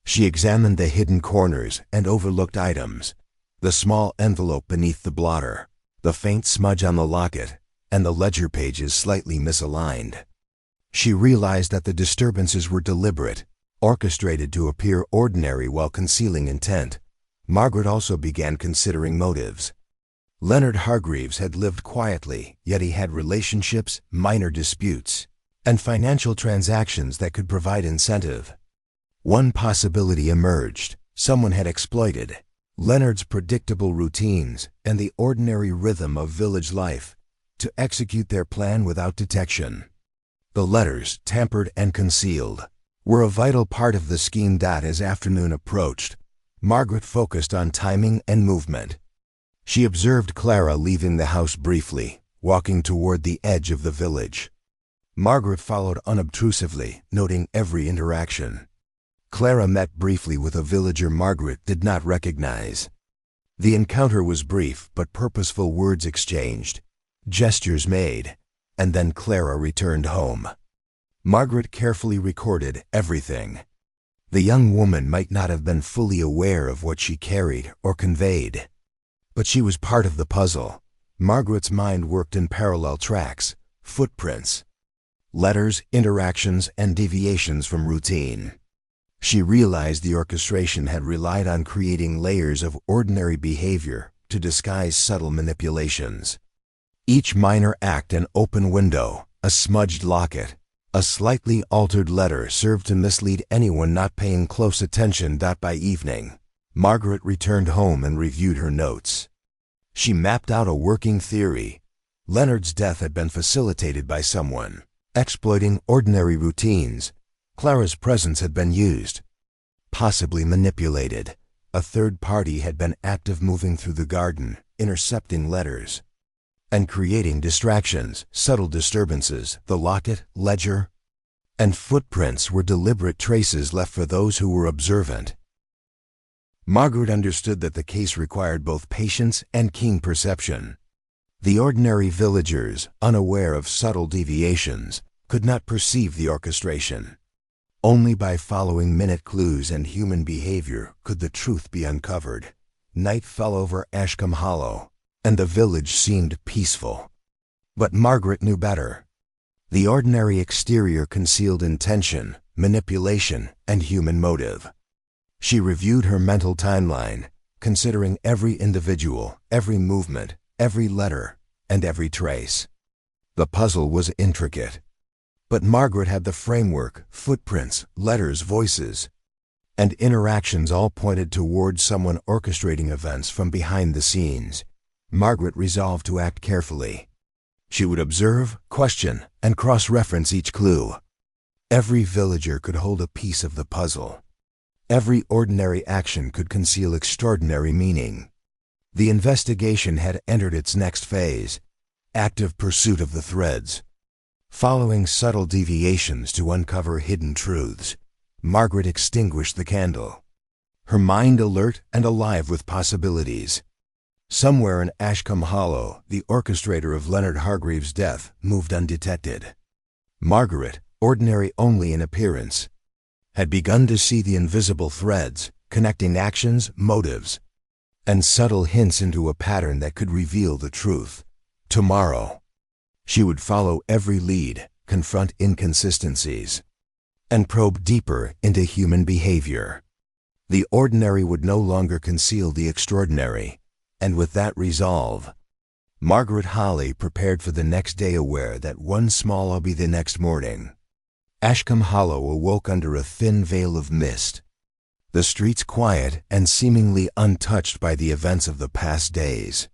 She examined the hidden corners and overlooked items, the small envelope beneath the blotter, the faint smudge on the locket, and the ledger pages slightly misaligned. She realized that the disturbances were deliberate, orchestrated to appear ordinary while concealing intent. Margaret also began considering motives. Leonard Hargreaves had lived quietly, yet he had relationships, minor disputes, and financial transactions that could provide incentive. One possibility emerged. Someone had exploited Leonard's predictable routines and the ordinary rhythm of village life to execute their plan without detection. The letters, tampered and concealed, were a vital part of the scheme. As afternoon approached, Margaret focused on timing and movement. She observed Clara leaving the house briefly, walking toward the edge of the village. Margaret followed unobtrusively, noting every interaction. Clara met briefly with a villager Margaret did not recognize. The encounter was brief but purposeful, words exchanged, gestures made, and then Clara returned home. Margaret carefully recorded everything. The young woman might not have been fully aware of what she carried or conveyed, but she was part of the puzzle. Margaret's mind worked in parallel tracks, footprints, letters, interactions, and deviations from routine. She realized the orchestration had relied on creating layers of ordinary behavior to disguise subtle manipulations. Each minor act, an open window, a smudged locket, a slightly altered letter, served to mislead anyone not paying close attention. By evening, Margaret returned home and reviewed her notes. She mapped out a working theory. Leonard's death had been facilitated by someone. Exploiting ordinary routines, Clara's presence had been used. Possibly manipulated. A third party had been active, moving through the garden, intercepting letters, and creating distractions, subtle disturbances. The locket, ledger, and footprints were deliberate traces left for those who were observant. Margaret understood that the case required both patience and keen perception. The ordinary villagers, unaware of subtle deviations, could not perceive the orchestration. Only by following minute clues and human behavior could the truth be uncovered. Night fell over Ashcombe Hollow, and the village seemed peaceful. But Margaret knew better. The ordinary exterior concealed intention, manipulation, and human motive. She reviewed her mental timeline, considering every individual, every movement, every letter, and every trace. The puzzle was intricate. But Margaret had the framework: footprints, letters, voices, and interactions all pointed toward someone orchestrating events from behind the scenes. Margaret resolved to act carefully. She would observe, question, and cross-reference each clue. Every villager could hold a piece of the puzzle. Every ordinary action could conceal extraordinary meaning. The investigation had entered its next phase: active pursuit of the threads. Following subtle deviations to uncover hidden truths, Margaret extinguished the candle, her mind alert and alive with possibilities. Somewhere in Ashcombe Hollow, the orchestrator of Leonard Hargreaves' death moved undetected. Margaret, ordinary only in appearance, had begun to see the invisible threads, connecting actions, motives, and subtle hints into a pattern that could reveal the truth. Tomorrow, she would follow every lead, confront inconsistencies, and probe deeper into human behavior. The ordinary would no longer conceal the extraordinary, and with that resolve, Margaret Hale prepared for the next day, aware that one small will be the next morning. Ashcombe Hollow awoke under a thin veil of mist, the streets quiet and seemingly untouched by the events of the past days.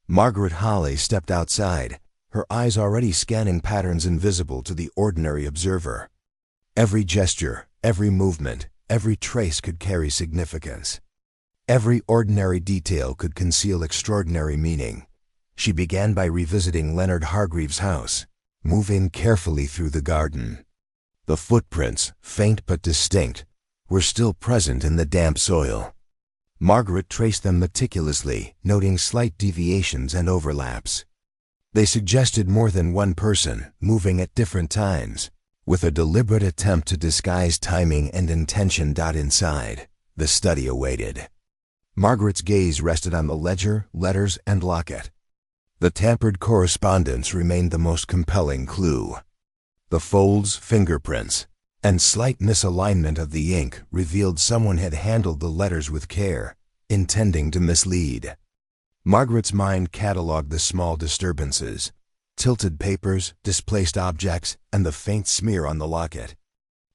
Margaret Hale stepped outside, her eyes already scanning patterns invisible to the ordinary observer. Every gesture, every movement, every trace could carry significance. Every ordinary detail could conceal extraordinary meaning. She began by revisiting Leonard Hargreaves' house, moving carefully through the garden. The footprints, faint but distinct, were still present in the damp soil. Margaret traced them meticulously, noting slight deviations and overlaps. They suggested more than one person, moving at different times, with a deliberate attempt to disguise timing and intention. Inside, the study awaited. Margaret's gaze rested on the ledger, letters, and locket. The tampered correspondence remained the most compelling clue. The folds, fingerprints, and slight misalignment of the ink revealed someone had handled the letters with care, intending to mislead. Margaret's mind catalogued the small disturbances: tilted papers, displaced objects, and the faint smear on the locket.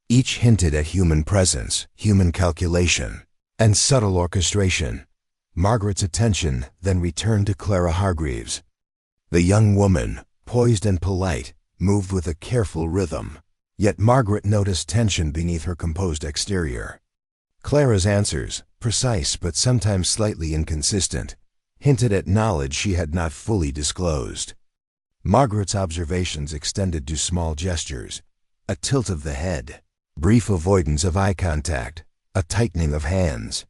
Each hinted at human presence, human calculation, and subtle orchestration. Margaret's attention then returned to Clara Hargreaves. The young woman, poised and polite, moved with a careful rhythm, yet Margaret noticed tension beneath her composed exterior. Clara's answers, precise but sometimes slightly inconsistent, hinted at knowledge she had not fully disclosed. Margaret's observations extended to small gestures: a tilt of the head, brief avoidance of eye contact, a tightening of hands.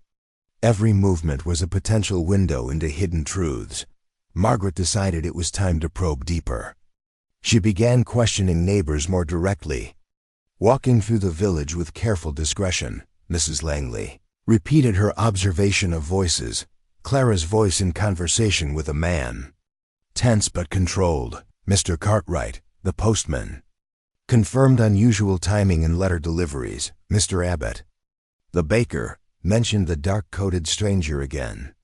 Every movement was a potential window into hidden truths. Margaret decided it was time to probe deeper. She began questioning neighbors more directly. Walking through the village with careful discretion, Mrs. Langley repeated her observation of voices: Clara's voice in conversation with a man. Tense but controlled, Mr. Cartwright, the postman. Confirmed unusual timing in letter deliveries, Mr. Abbott. The baker mentioned the dark-coated stranger again,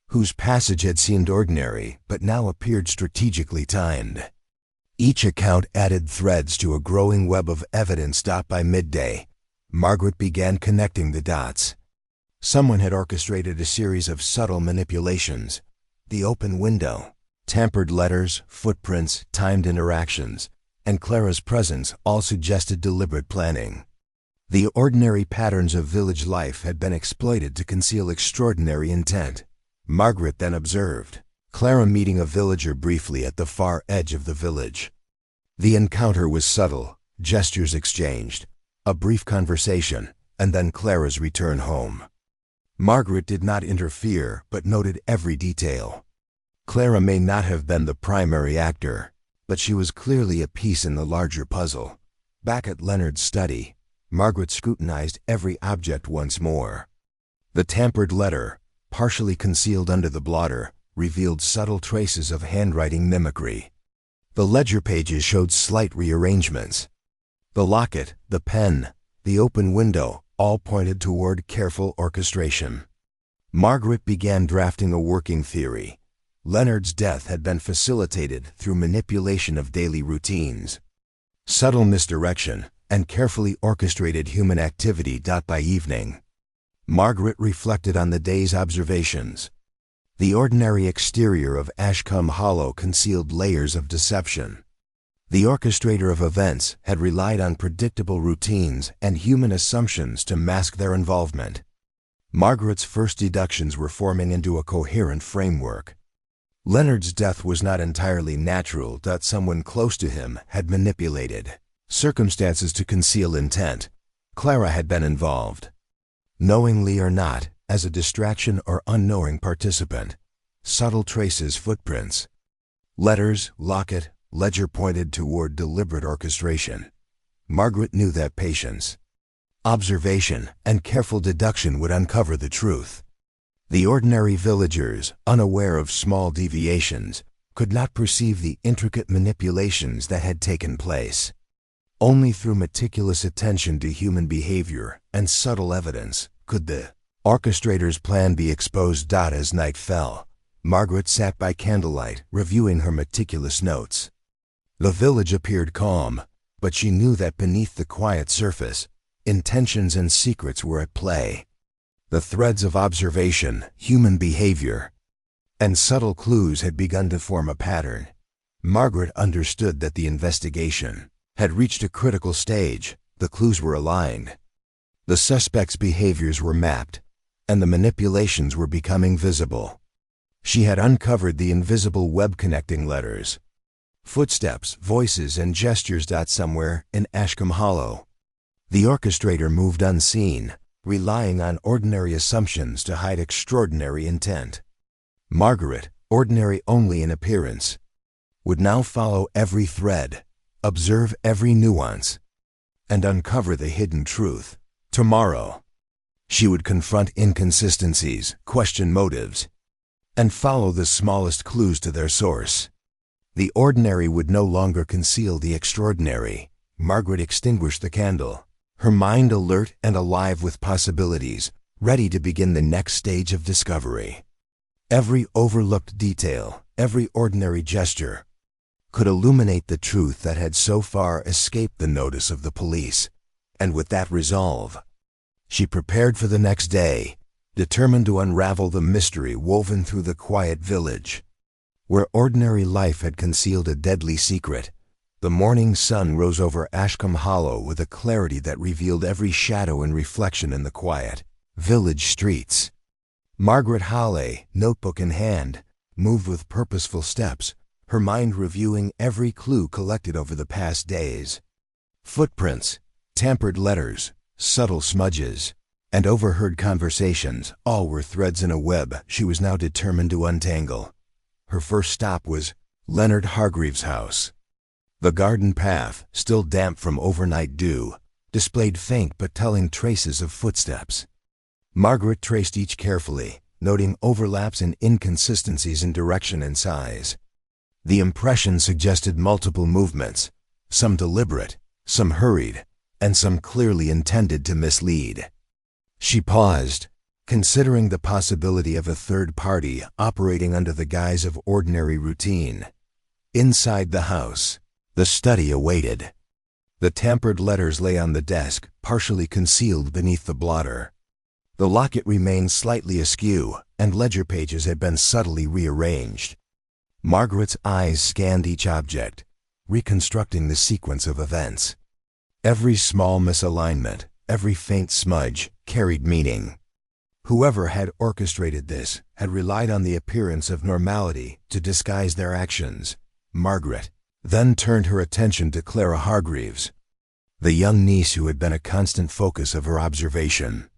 whose passage had seemed ordinary but now appeared strategically timed. Each account added threads to a growing web of evidence. By midday, Margaret began connecting the dots. Someone had orchestrated a series of subtle manipulations, the open window, tampered letters, footprints, timed interactions, and Clara's presence all suggested deliberate planning. The ordinary patterns of village life had been exploited to conceal extraordinary intent. Margaret then observed Clara meeting a villager briefly at the far edge of the village. The encounter was subtle, gestures exchanged, a brief conversation, and then Clara's return home. Margaret did not interfere, but noted every detail. Clara may not have been the primary actor, but she was clearly a piece in the larger puzzle. Back at Leonard's study, Margaret scrutinized every object once more. The tampered letter, partially concealed under the blotter, revealed subtle traces of handwriting mimicry. The ledger pages showed slight rearrangements. The locket, the pen, the open window, all pointed toward careful orchestration. Margaret began drafting a working theory. Leonard's death had been facilitated through manipulation of daily routines. Subtle misdirection and carefully orchestrated human activity. By evening, Margaret reflected on the day's observations. The ordinary exterior of Ashcombe Hollow concealed layers of deception. The orchestrator of events had relied on predictable routines and human assumptions to mask their involvement. Margaret's first deductions were forming into a coherent framework. Leonard's death was not entirely natural. Someone close to him had manipulated circumstances to conceal intent. Clara had been involved, knowingly or not, as a distraction or unknowing participant. Subtle traces, footprints, letters, locket, ledger pointed toward deliberate orchestration. Margaret knew that patience, observation, and careful deduction would uncover the truth. The ordinary villagers, unaware of small deviations, could not perceive the intricate manipulations that had taken place. Only through meticulous attention to human behavior and subtle evidence could the orchestrator's plan be exposed. As night fell, Margaret sat by candlelight, reviewing her meticulous notes. The village appeared calm, but she knew that beneath the quiet surface, intentions and secrets were at play. The threads of observation, human behavior, and subtle clues had begun to form a pattern. Margaret understood that the investigation had reached a critical stage. The clues were aligned. The suspect's behaviors were mapped, and the manipulations were becoming visible. She had uncovered the invisible web connecting letters, footsteps, voices, and gestures. Somewhere in Ashcombe Hollow, the orchestrator moved unseen, relying on ordinary assumptions to hide extraordinary intent. Margaret, ordinary only in appearance, would now follow every thread, observe every nuance, and uncover the hidden truth. Tomorrow, she would confront inconsistencies, question motives, and follow the smallest clues to their source. The ordinary would no longer conceal the extraordinary. Margaret extinguished the candle, her mind alert and alive with possibilities, ready to begin the next stage of discovery. Every overlooked detail, every ordinary gesture, could illuminate the truth that had so far escaped the notice of the police. And with that resolve, she prepared for the next day, determined to unravel the mystery woven through the quiet village. Where ordinary life had concealed a deadly secret, the morning sun rose over Ashcombe Hollow with a clarity that revealed every shadow and reflection in the quiet village streets. Margaret Hale, notebook in hand, moved with purposeful steps, her mind reviewing every clue collected over the past days. Footprints, tampered letters, subtle smudges, and overheard conversations, all were threads in a web she was now determined to untangle. Her first stop was Leonard Hargreaves' house. The garden path, still damp from overnight dew, displayed faint but telling traces of footsteps. Margaret traced each carefully, noting overlaps and inconsistencies in direction and size. The impression suggested multiple movements, some deliberate, some hurried, and some clearly intended to mislead. She paused, considering the possibility of a third party operating under the guise of ordinary routine. Inside the house, the study awaited. The tampered letters lay on the desk, partially concealed beneath the blotter. The locket remained slightly askew, and ledger pages had been subtly rearranged. Margaret's eyes scanned each object, reconstructing the sequence of events. Every small misalignment, every faint smudge, carried meaning. Whoever had orchestrated this had relied on the appearance of normality to disguise their actions. Margaret then turned her attention to Clara Hargreaves, the young niece who had been a constant focus of her observation.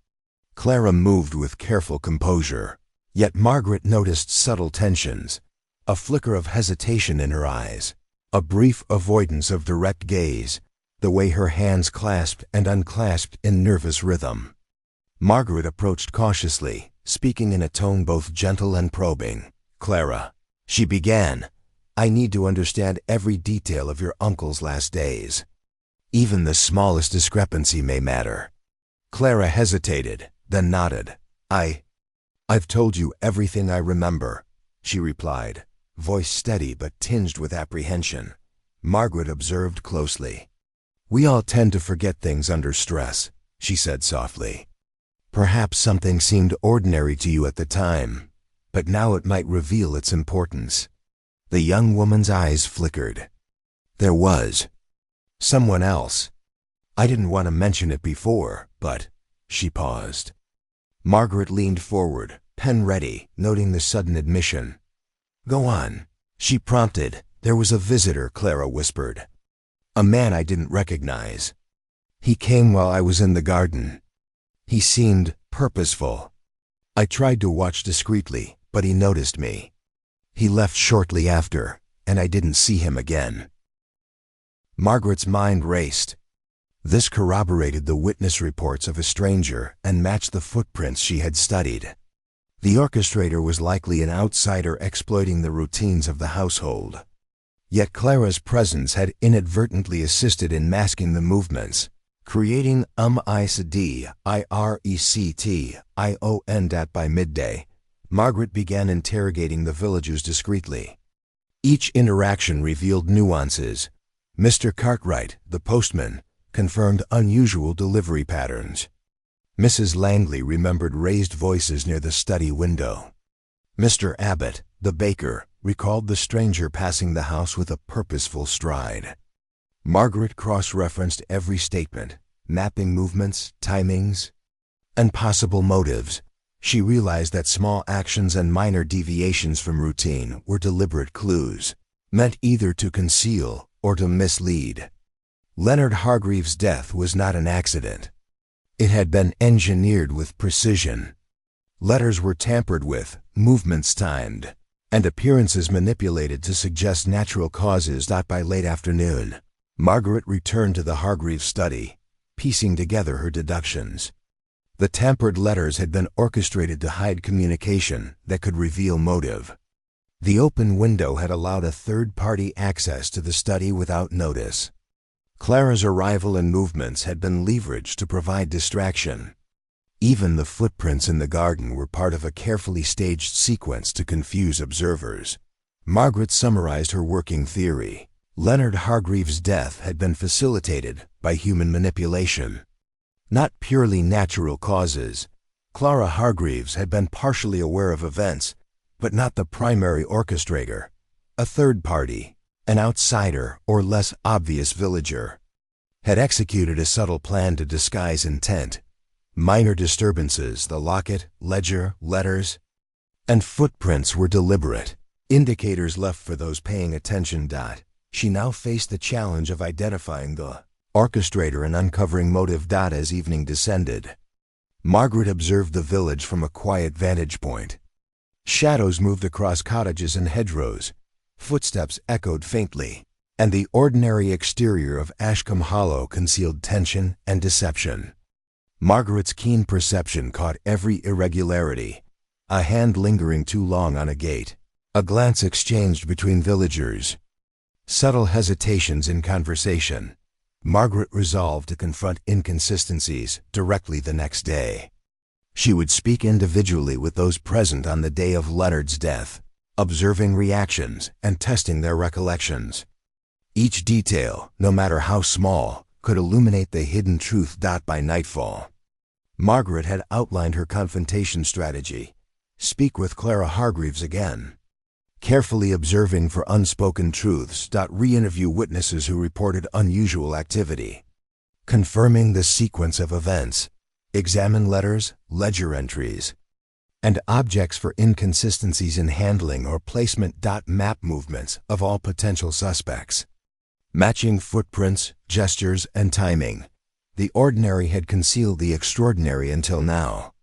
Clara moved with careful composure, yet Margaret noticed subtle tensions, a flicker of hesitation in her eyes, a brief avoidance of direct gaze, the way her hands clasped and unclasped in nervous rhythm. Margaret approached cautiously, speaking in a tone both gentle and probing. "Clara," she began, "I need to understand every detail of your uncle's last days. Even the smallest discrepancy may matter." Clara hesitated, then nodded. I've told you everything I remember," she replied, voice steady but tinged with apprehension. Margaret observed closely. "We all tend to forget things under stress," she said softly. "Perhaps something seemed ordinary to you at the time, but now it might reveal its importance." The young woman's eyes flickered. "There was someone else. I didn't want to mention it before, but—" She paused. Margaret leaned forward, pen ready, noting the sudden admission. "Go on," she prompted. "There was a visitor," Clara whispered. "A man I didn't recognize. He came while I was in the garden. He seemed purposeful. I tried to watch discreetly, but he noticed me. He left shortly after, and I didn't see him again." Margaret's mind raced. This corroborated the witness reports of a stranger and matched the footprints she had studied. The orchestrator was likely an outsider exploiting the routines of the household. Yet Clara's presence had inadvertently assisted in masking the movements, creating that by midday. Margaret began interrogating the villagers discreetly. Each interaction revealed nuances. Mr. Cartwright, the postman, confirmed unusual delivery patterns. Mrs. Langley remembered raised voices near the study window. Mr. Abbott, the baker, recalled the stranger passing the house with a purposeful stride. Margaret cross-referenced every statement, mapping movements, timings, and possible motives. She realized that small actions and minor deviations from routine were deliberate clues, meant either to conceal or to mislead. Leonard Hargreaves' death was not an accident. It had been engineered with precision. Letters were tampered with, movements timed, and appearances manipulated to suggest natural causes. By late afternoon, Margaret returned to the Hargreaves study, piecing together her deductions. The tampered letters had been orchestrated to hide communication that could reveal motive. The open window had allowed a third-party access to the study without notice. Clara's arrival and movements had been leveraged to provide distraction. Even the footprints in the garden were part of a carefully staged sequence to confuse observers. Margaret summarized her working theory. Leonard Hargreaves' death had been facilitated by human manipulation, not purely natural causes. Clara Hargreaves had been partially aware of events, but not the primary orchestrator. A third party, an outsider or less obvious villager, had executed a subtle plan to disguise intent. Minor disturbances, the locket, ledger, letters, and footprints were deliberate, indicators left for those paying attention. She now faced the challenge of identifying the orchestrator and uncovering motive. As evening descended, Margaret observed the village from a quiet vantage point. Shadows moved across cottages and hedgerows, footsteps echoed faintly, and the ordinary exterior of Ashcombe Hollow concealed tension and deception. Margaret's keen perception caught every irregularity, a hand lingering too long on a gate, a glance exchanged between villagers, subtle hesitations in conversation. Margaret resolved to confront inconsistencies directly the next day. She would speak individually with those present on the day of Leonard's death, observing reactions and testing their recollections. Each detail, no matter how small, could illuminate the hidden truth. By nightfall, Margaret had outlined her confrontation strategy. Speak with Clara Hargreaves again. Carefully observing for unspoken truths. Re-interview witnesses who reported unusual activity. Confirming the sequence of events. Examine letters, ledger entries, and objects for inconsistencies in handling or placement. Map movements of all potential suspects. Matching footprints, gestures, and timing. The ordinary had concealed the extraordinary until now.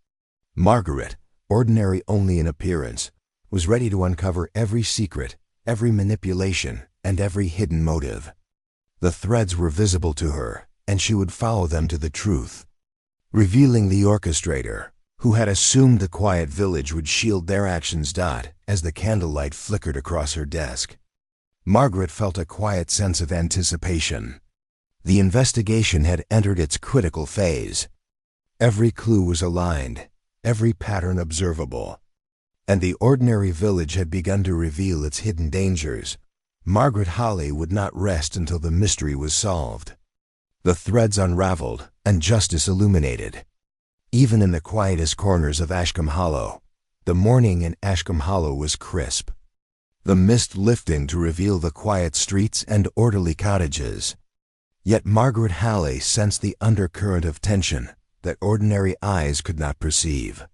Margaret, ordinary only in appearance, was ready to uncover every secret, every manipulation, and every hidden motive. The threads were visible to her, and she would follow them to the truth. Revealing the orchestrator, who had assumed the quiet village would shield their actions. As the candlelight flickered across her desk, Margaret felt a quiet sense of anticipation. The investigation had entered its critical phase. Every clue was aligned, every pattern observable, and the ordinary village had begun to reveal its hidden dangers. Margaret Hale would not rest until the mystery was solved. The threads unraveled, and justice illuminated. Even in the quietest corners of Ashcombe Hollow, the morning in Ashcombe Hollow was crisp, the mist lifting to reveal the quiet streets and orderly cottages. Yet Margaret Hale sensed the undercurrent of tension that ordinary eyes could not perceive.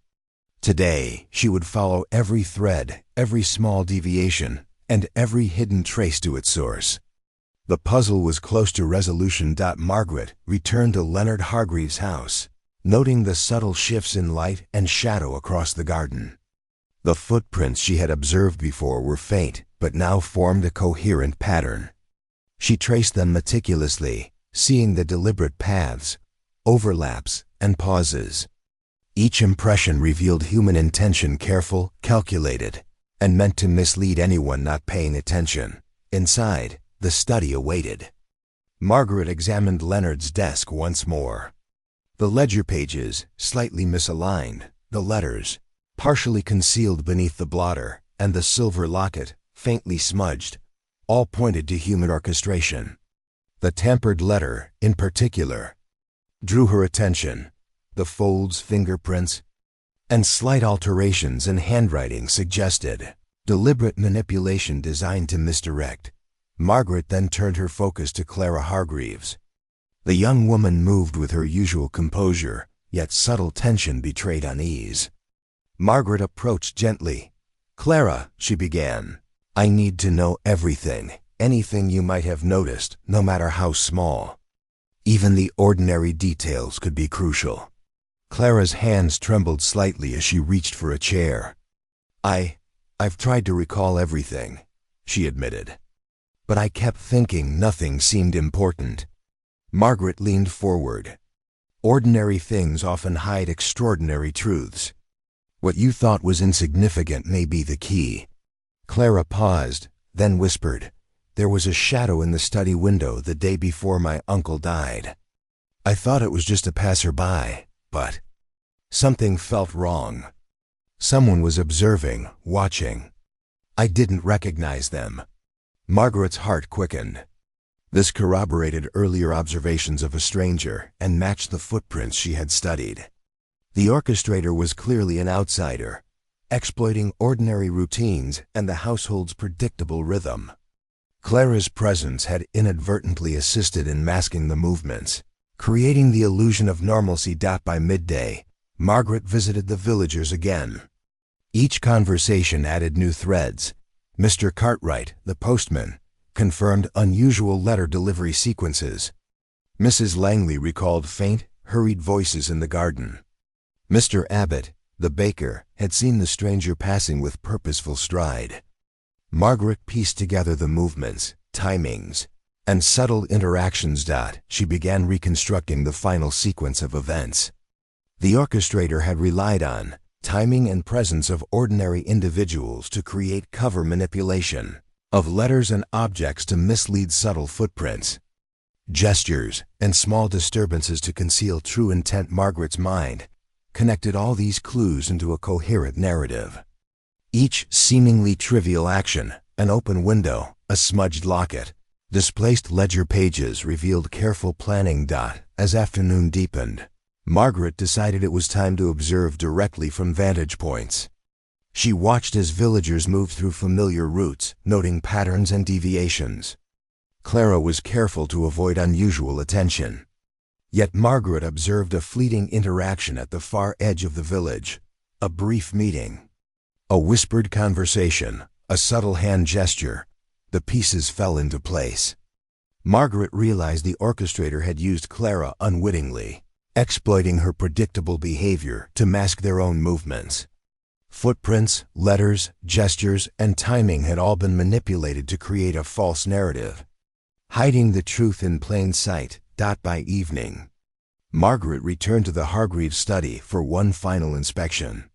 Today, she would follow every thread, every small deviation, and every hidden trace to its source. The puzzle was close to resolution. Margaret returned to Leonard Hargreaves' house, noting the subtle shifts in light and shadow across the garden. The footprints she had observed before were faint, but now formed a coherent pattern. She traced them meticulously, seeing the deliberate paths, overlaps, and pauses. Each impression revealed human intention, careful, calculated, and meant to mislead anyone not paying attention. Inside, the study awaited. Margaret examined Leonard's desk once more. The ledger pages, slightly misaligned, the letters, partially concealed beneath the blotter, and the silver locket, faintly smudged, all pointed to human orchestration. The tampered letter, in particular, drew her attention. The folds, fingerprints, and slight alterations in handwriting suggested deliberate manipulation designed to misdirect. Margaret then turned her focus to Clara Hargreaves. The young woman moved with her usual composure, yet subtle tension betrayed unease. Margaret approached gently. "Clara," she began, "I need to know everything, anything you might have noticed, no matter how small. Even the ordinary details could be crucial." Clara's hands trembled slightly as she reached for a chair. I've tried to recall everything," she admitted. "But I kept thinking nothing seemed important." Margaret leaned forward. "Ordinary things often hide extraordinary truths. What you thought was insignificant may be the key." Clara paused, then whispered, "There was a shadow in the study window the day before my uncle died. I thought it was just a passerby, but something felt wrong. Someone was observing, watching. I didn't recognize them." Margaret's heart quickened. This corroborated earlier observations of a stranger and matched the footprints she had studied. The orchestrator was clearly an outsider, exploiting ordinary routines and the household's predictable rhythm. Clara's presence had inadvertently assisted in masking the movements, creating the illusion of normalcy. By midday, Margaret visited the villagers again. Each conversation added new threads. Mr. Cartwright, the postman, confirmed unusual letter delivery sequences. Mrs. Langley recalled faint, hurried voices in the garden. Mr. Abbott, the baker, had seen the stranger passing with purposeful stride. Margaret pieced together the movements, timings, and subtle interactions. She began reconstructing the final sequence of events. The orchestrator had relied on timing and presence of ordinary individuals to create cover manipulation, of letters and objects to mislead subtle footprints, gestures, and small disturbances to conceal true intent. Margaret's mind connected all these clues into a coherent narrative. Each seemingly trivial action, an open window, a smudged locket, displaced ledger pages, revealed careful planning. As afternoon deepened, Margaret decided it was time to observe directly from vantage points. She watched as villagers moved through familiar routes, noting patterns and deviations. Clara was careful to avoid unusual attention. Yet Margaret observed a fleeting interaction at the far edge of the village. A brief meeting. A whispered conversation, a subtle hand gesture. The pieces fell into place. Margaret realized the orchestrator had used Clara unwittingly, exploiting her predictable behavior to mask their own movements. Footprints, letters, gestures, and timing had all been manipulated to create a false narrative, hiding the truth in plain sight. By evening, Margaret returned to the Hargreaves study for one final inspection.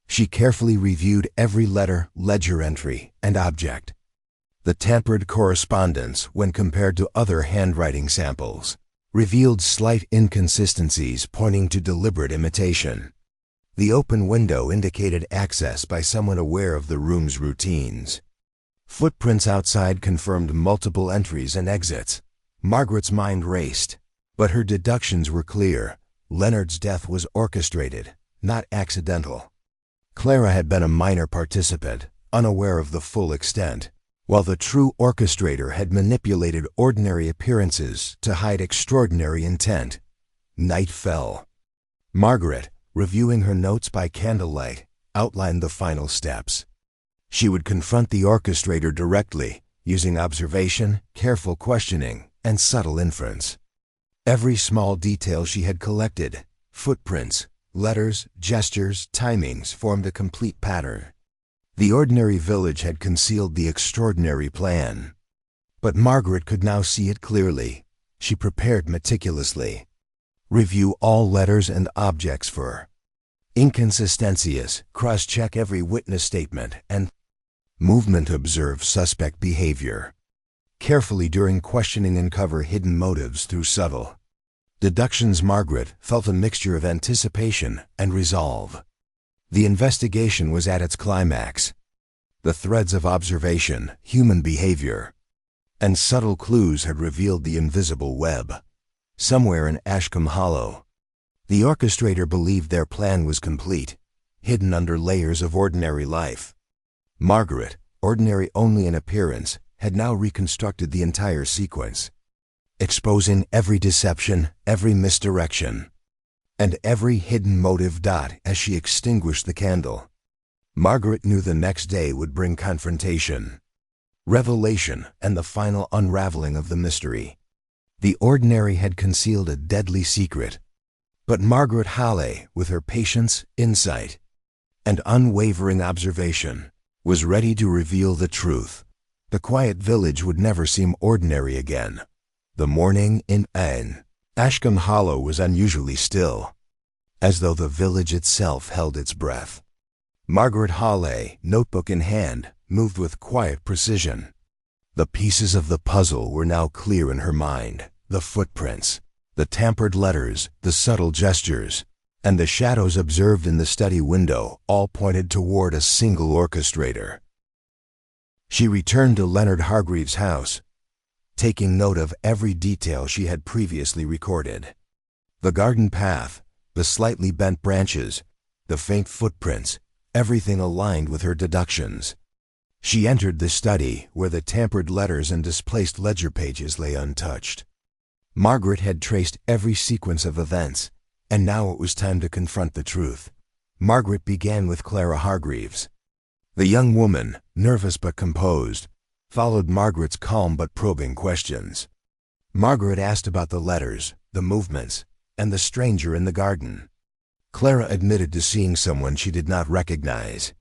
She carefully reviewed every letter, ledger entry, and object. The tampered correspondence, when compared to other handwriting samples, revealed slight inconsistencies pointing to deliberate imitation. The open window indicated access by someone aware of the room's routines. Footprints outside confirmed multiple entries and exits. Margaret's mind raced, but her deductions were clear. Leonard's death was orchestrated, not accidental. Clara had been a minor participant, unaware of the full extent, while the true orchestrator had manipulated ordinary appearances to hide extraordinary intent. Night fell. Margaret, reviewing her notes by candlelight, outlined the final steps. She would confront the orchestrator directly, using observation, careful questioning, and subtle inference. Every small detail she had collected, footprints, letters, gestures, timings, formed a complete pattern. The ordinary village had concealed the extraordinary plan. But Margaret could now see it clearly. She prepared meticulously. Review all letters and objects for inconsistencies, cross-check every witness statement, and movement. Observe suspect behavior. Carefully during questioning, uncover hidden motives through subtle deductions. Margaret felt a mixture of anticipation and resolve. The investigation was at its climax. The threads of observation, human behavior, and subtle clues had revealed the invisible web. Somewhere in Ashcombe Hollow, the orchestrator believed their plan was complete, hidden under layers of ordinary life. Margaret, ordinary only in appearance, had now reconstructed the entire sequence, exposing every deception, every misdirection, and every hidden motive. As she extinguished the candle, Margaret knew the next day would bring confrontation, revelation, and the final unraveling of the mystery. The ordinary had concealed a deadly secret, but Margaret Hale, with her patience, insight, and unwavering observation, was ready to reveal the truth. The quiet village would never seem ordinary again. The morning in Ashcombe Hollow was unusually still, as though the village itself held its breath. Margaret Hale, notebook in hand, moved with quiet precision. The pieces of the puzzle were now clear in her mind. The footprints, the tampered letters, the subtle gestures, and the shadows observed in the study window all pointed toward a single orchestrator. She returned to Leonard Hargreaves' house, taking note of every detail she had previously recorded. The garden path, the slightly bent branches, the faint footprints, everything aligned with her deductions. She entered the study, where the tampered letters and displaced ledger pages lay untouched. Margaret had traced every sequence of events, and now it was time to confront the truth. Margaret began with Clara Hargreaves. The young woman, nervous but composed, followed Margaret's calm but probing questions. Margaret asked about the letters, the movements, and the stranger in the garden. Clara admitted to seeing someone she did not recognize,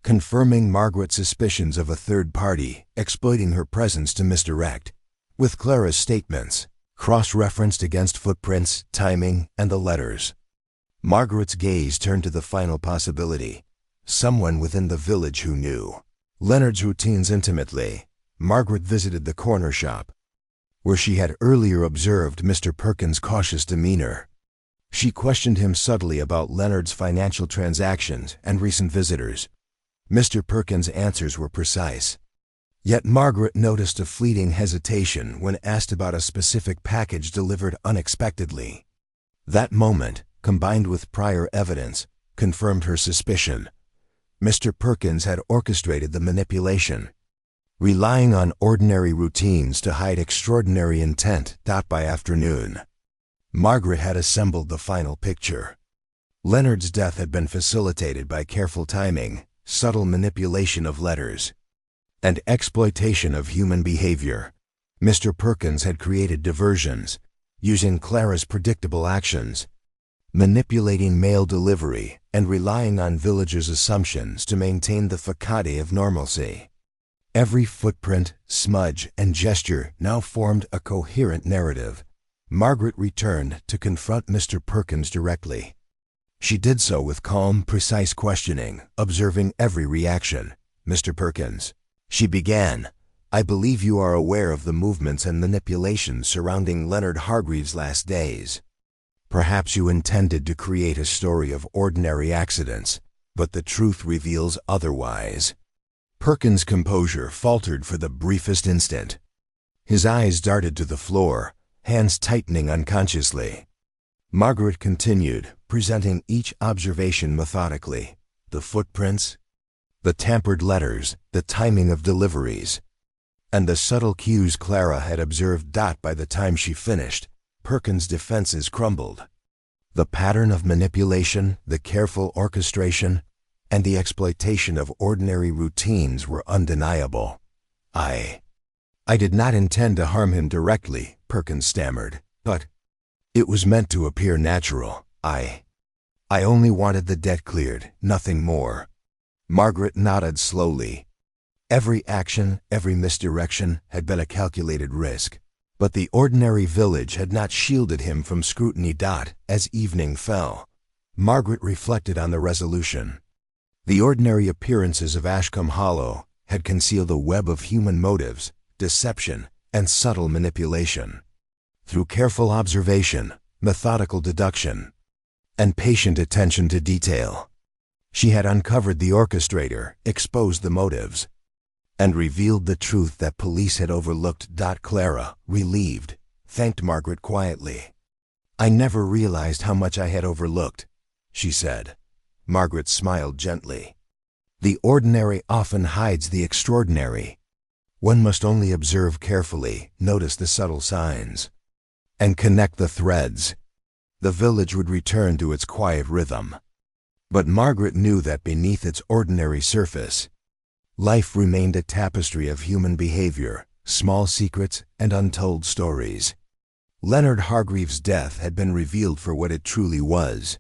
confirming Margaret's suspicions of a third party exploiting her presence to misdirect. With Clara's statements cross-referenced against footprints, timing, and the letters, Margaret's gaze turned to the final possibility: someone within the village who knew Leonard's routines intimately. Margaret visited the corner shop, where she had earlier observed Mr. Perkins' cautious demeanor. She questioned him subtly about Leonard's financial transactions and recent visitors. Mr. Perkins' answers were precise. Yet Margaret noticed a fleeting hesitation when asked about a specific package delivered unexpectedly. That moment, combined with prior evidence, confirmed her suspicion. Mr. Perkins had orchestrated the manipulation, relying on ordinary routines to hide extraordinary intent. By afternoon, Margaret had assembled the final picture. Leonard's death had been facilitated by careful timing, subtle manipulation of letters, and exploitation of human behavior. Mr. Perkins had created diversions, using Clara's predictable actions, manipulating mail delivery, and relying on villagers' assumptions to maintain the facade of normalcy. Every footprint, smudge, and gesture now formed a coherent narrative. Margaret returned to confront Mr. Perkins directly. She did so with calm, precise questioning, observing every reaction. "Mr. Perkins," she began, "I believe you are aware of the movements and manipulations surrounding Leonard Hargreaves' last days. Perhaps you intended to create a story of ordinary accidents, but the truth reveals otherwise." Perkins' composure faltered for the briefest instant. His eyes darted to the floor, hands tightening unconsciously. Margaret continued, presenting each observation methodically. The footprints, the tampered letters, the timing of deliveries, and the subtle cues Clara had observed. By the time she finished, Perkins' defenses crumbled. The pattern of manipulation, the careful orchestration, and the exploitation of ordinary routines were undeniable. I did not intend to harm him directly," Perkins stammered, "but it was meant to appear natural. I only wanted the debt cleared, nothing more." Margaret nodded slowly. Every action, every misdirection had been a calculated risk, but the ordinary village had not shielded him from scrutiny. As evening fell, Margaret reflected on the resolution. The ordinary appearances of Ashcombe Hollow had concealed a web of human motives, deception, and subtle manipulation. Through careful observation, methodical deduction, and patient attention to detail, she had uncovered the orchestrator, exposed the motives, and revealed the truth that police had overlooked. Clara, relieved, thanked Margaret quietly. "I never realized how much I had overlooked," she said. Margaret smiled gently. "The ordinary often hides the extraordinary. One must only observe carefully, notice the subtle signs, and connect the threads. The village would return to its quiet rhythm." But Margaret knew that beneath its ordinary surface, life remained a tapestry of human behavior, small secrets, and untold stories. Leonard Hargreaves' death had been revealed for what it truly was,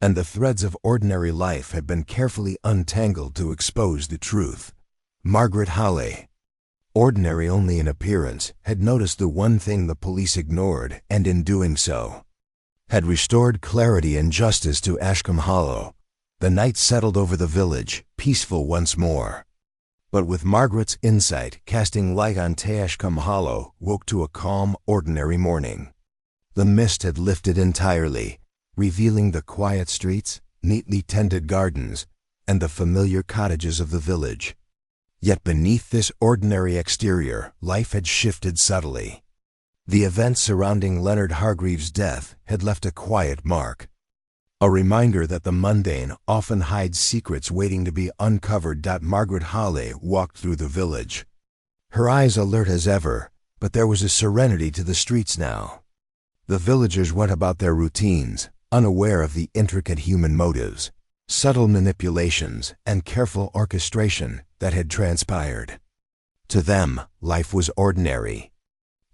and the threads of ordinary life had been carefully untangled to expose the truth. Margaret Hale, ordinary only in appearance, had noticed the one thing the police ignored, and in doing so, had restored clarity and justice to Ashcombe Hollow. The night settled over the village, peaceful once more. But with Margaret's insight casting light on Ashcombe Hollow woke to a calm, ordinary morning. The mist had lifted entirely, revealing the quiet streets, neatly tended gardens, and the familiar cottages of the village. Yet beneath this ordinary exterior, life had shifted subtly. The events surrounding Leonard Hargreaves' death had left a quiet mark, a reminder that the mundane often hides secrets waiting to be uncovered. Margaret Hale walked through the village, her eyes alert as ever, but there was a serenity to the streets now. The villagers went about their routines, unaware of the intricate human motives, subtle manipulations, and careful orchestration that had transpired. To them, life was ordinary.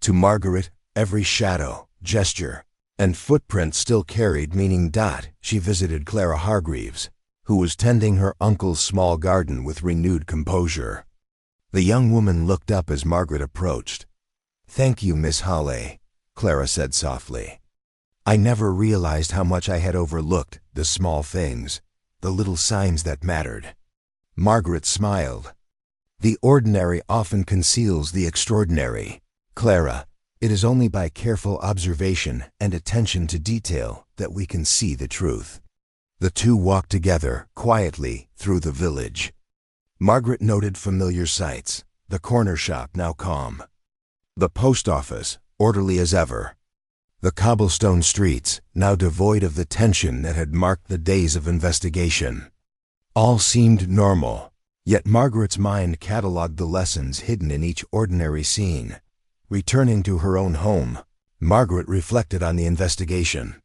To Margaret, every shadow, gesture, and footprint still carried meaning. She visited Clara Hargreaves, who was tending her uncle's small garden with renewed composure. The young woman looked up as Margaret approached. "Thank you, Miss Hale," Clara said softly. "I never realized how much I had overlooked, the small things, the little signs that mattered." Margaret smiled. "The ordinary often conceals the extraordinary, Clara. It is only by careful observation and attention to detail that we can see the truth." The two walked together, quietly, through the village. Margaret noted familiar sights, the corner shop now calm, the post office, orderly as ever, The cobblestone streets, now devoid of the tension that had marked the days of investigation. All seemed normal, yet Margaret's mind catalogued the lessons hidden in each ordinary scene. Returning to her own home, Margaret reflected on the investigation.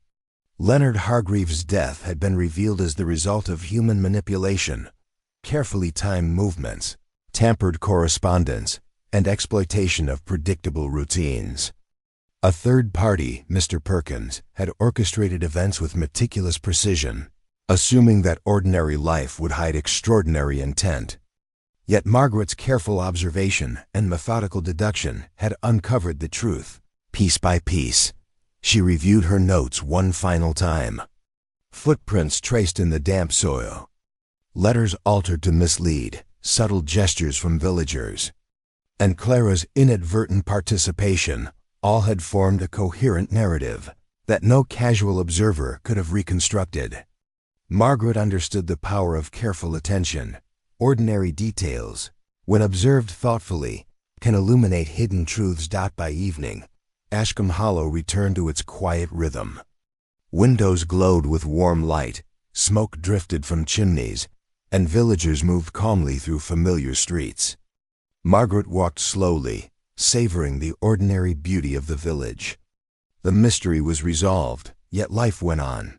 Leonard Hargreaves' death had been revealed as the result of human manipulation, carefully timed movements, tampered correspondence, and exploitation of predictable routines. A third party, Mr. Perkins, had orchestrated events with meticulous precision, assuming that ordinary life would hide extraordinary intent. Yet Margaret's careful observation and methodical deduction had uncovered the truth. Piece by piece, she reviewed her notes one final time. Footprints traced in the damp soil, letters altered to mislead, subtle gestures from villagers, and Clara's inadvertent participation all had formed a coherent narrative that no casual observer could have reconstructed. Margaret understood the power of careful attention. Ordinary details, when observed thoughtfully, can illuminate hidden truths. By evening, Ashcombe Hollow returned to its quiet rhythm. Windows glowed with warm light, smoke drifted from chimneys, and villagers moved calmly through familiar streets. Margaret walked slowly, savoring the ordinary beauty of the village. The mystery was resolved, yet life went on.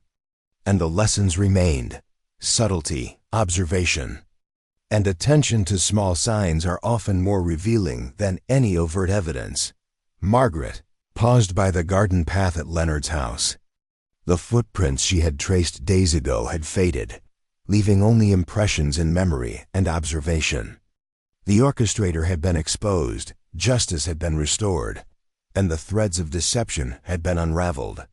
And the lessons remained: subtlety, observation, and attention to small signs are often more revealing than any overt evidence. Margaret paused by the garden path at Leonard's house. The footprints she had traced days ago had faded, leaving only impressions in memory and observation. The orchestrator had been exposed, justice had been restored, and the threads of deception had been unraveled.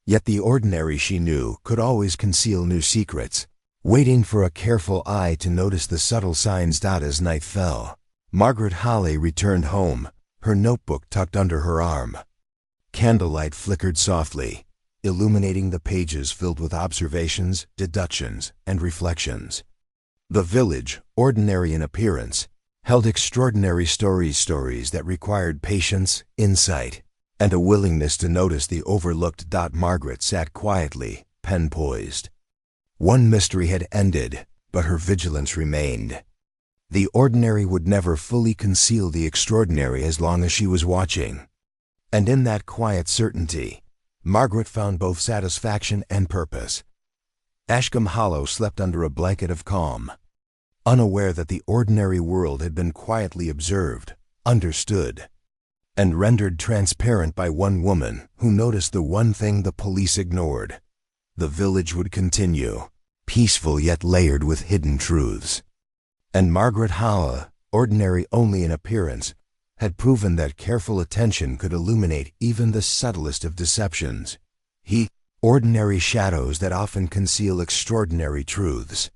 Yet the ordinary, she knew, could always conceal new secrets, waiting for a careful eye to notice the subtle signs. As night fell, Margaret Hale returned home, her notebook tucked under her arm. Candlelight flickered softly, illuminating the pages filled with observations, deductions, and reflections. The village, ordinary in appearance, held extraordinary stories that required patience, insight, and a willingness to notice the overlooked. Margaret sat quietly, pen poised. One mystery had ended, but her vigilance remained. The ordinary would never fully conceal the extraordinary as long as she was watching. And in that quiet certainty, Margaret found both satisfaction and purpose. Ashcombe Hollow slept under a blanket of calm, unaware that the ordinary world had been quietly observed, understood, and rendered transparent by one woman who noticed the one thing the police ignored. The village would continue, peaceful yet layered with hidden truths. And Margaret Hale, ordinary only in appearance, had proven that careful attention could illuminate even the subtlest of deceptions. Ordinary shadows that often conceal extraordinary truths.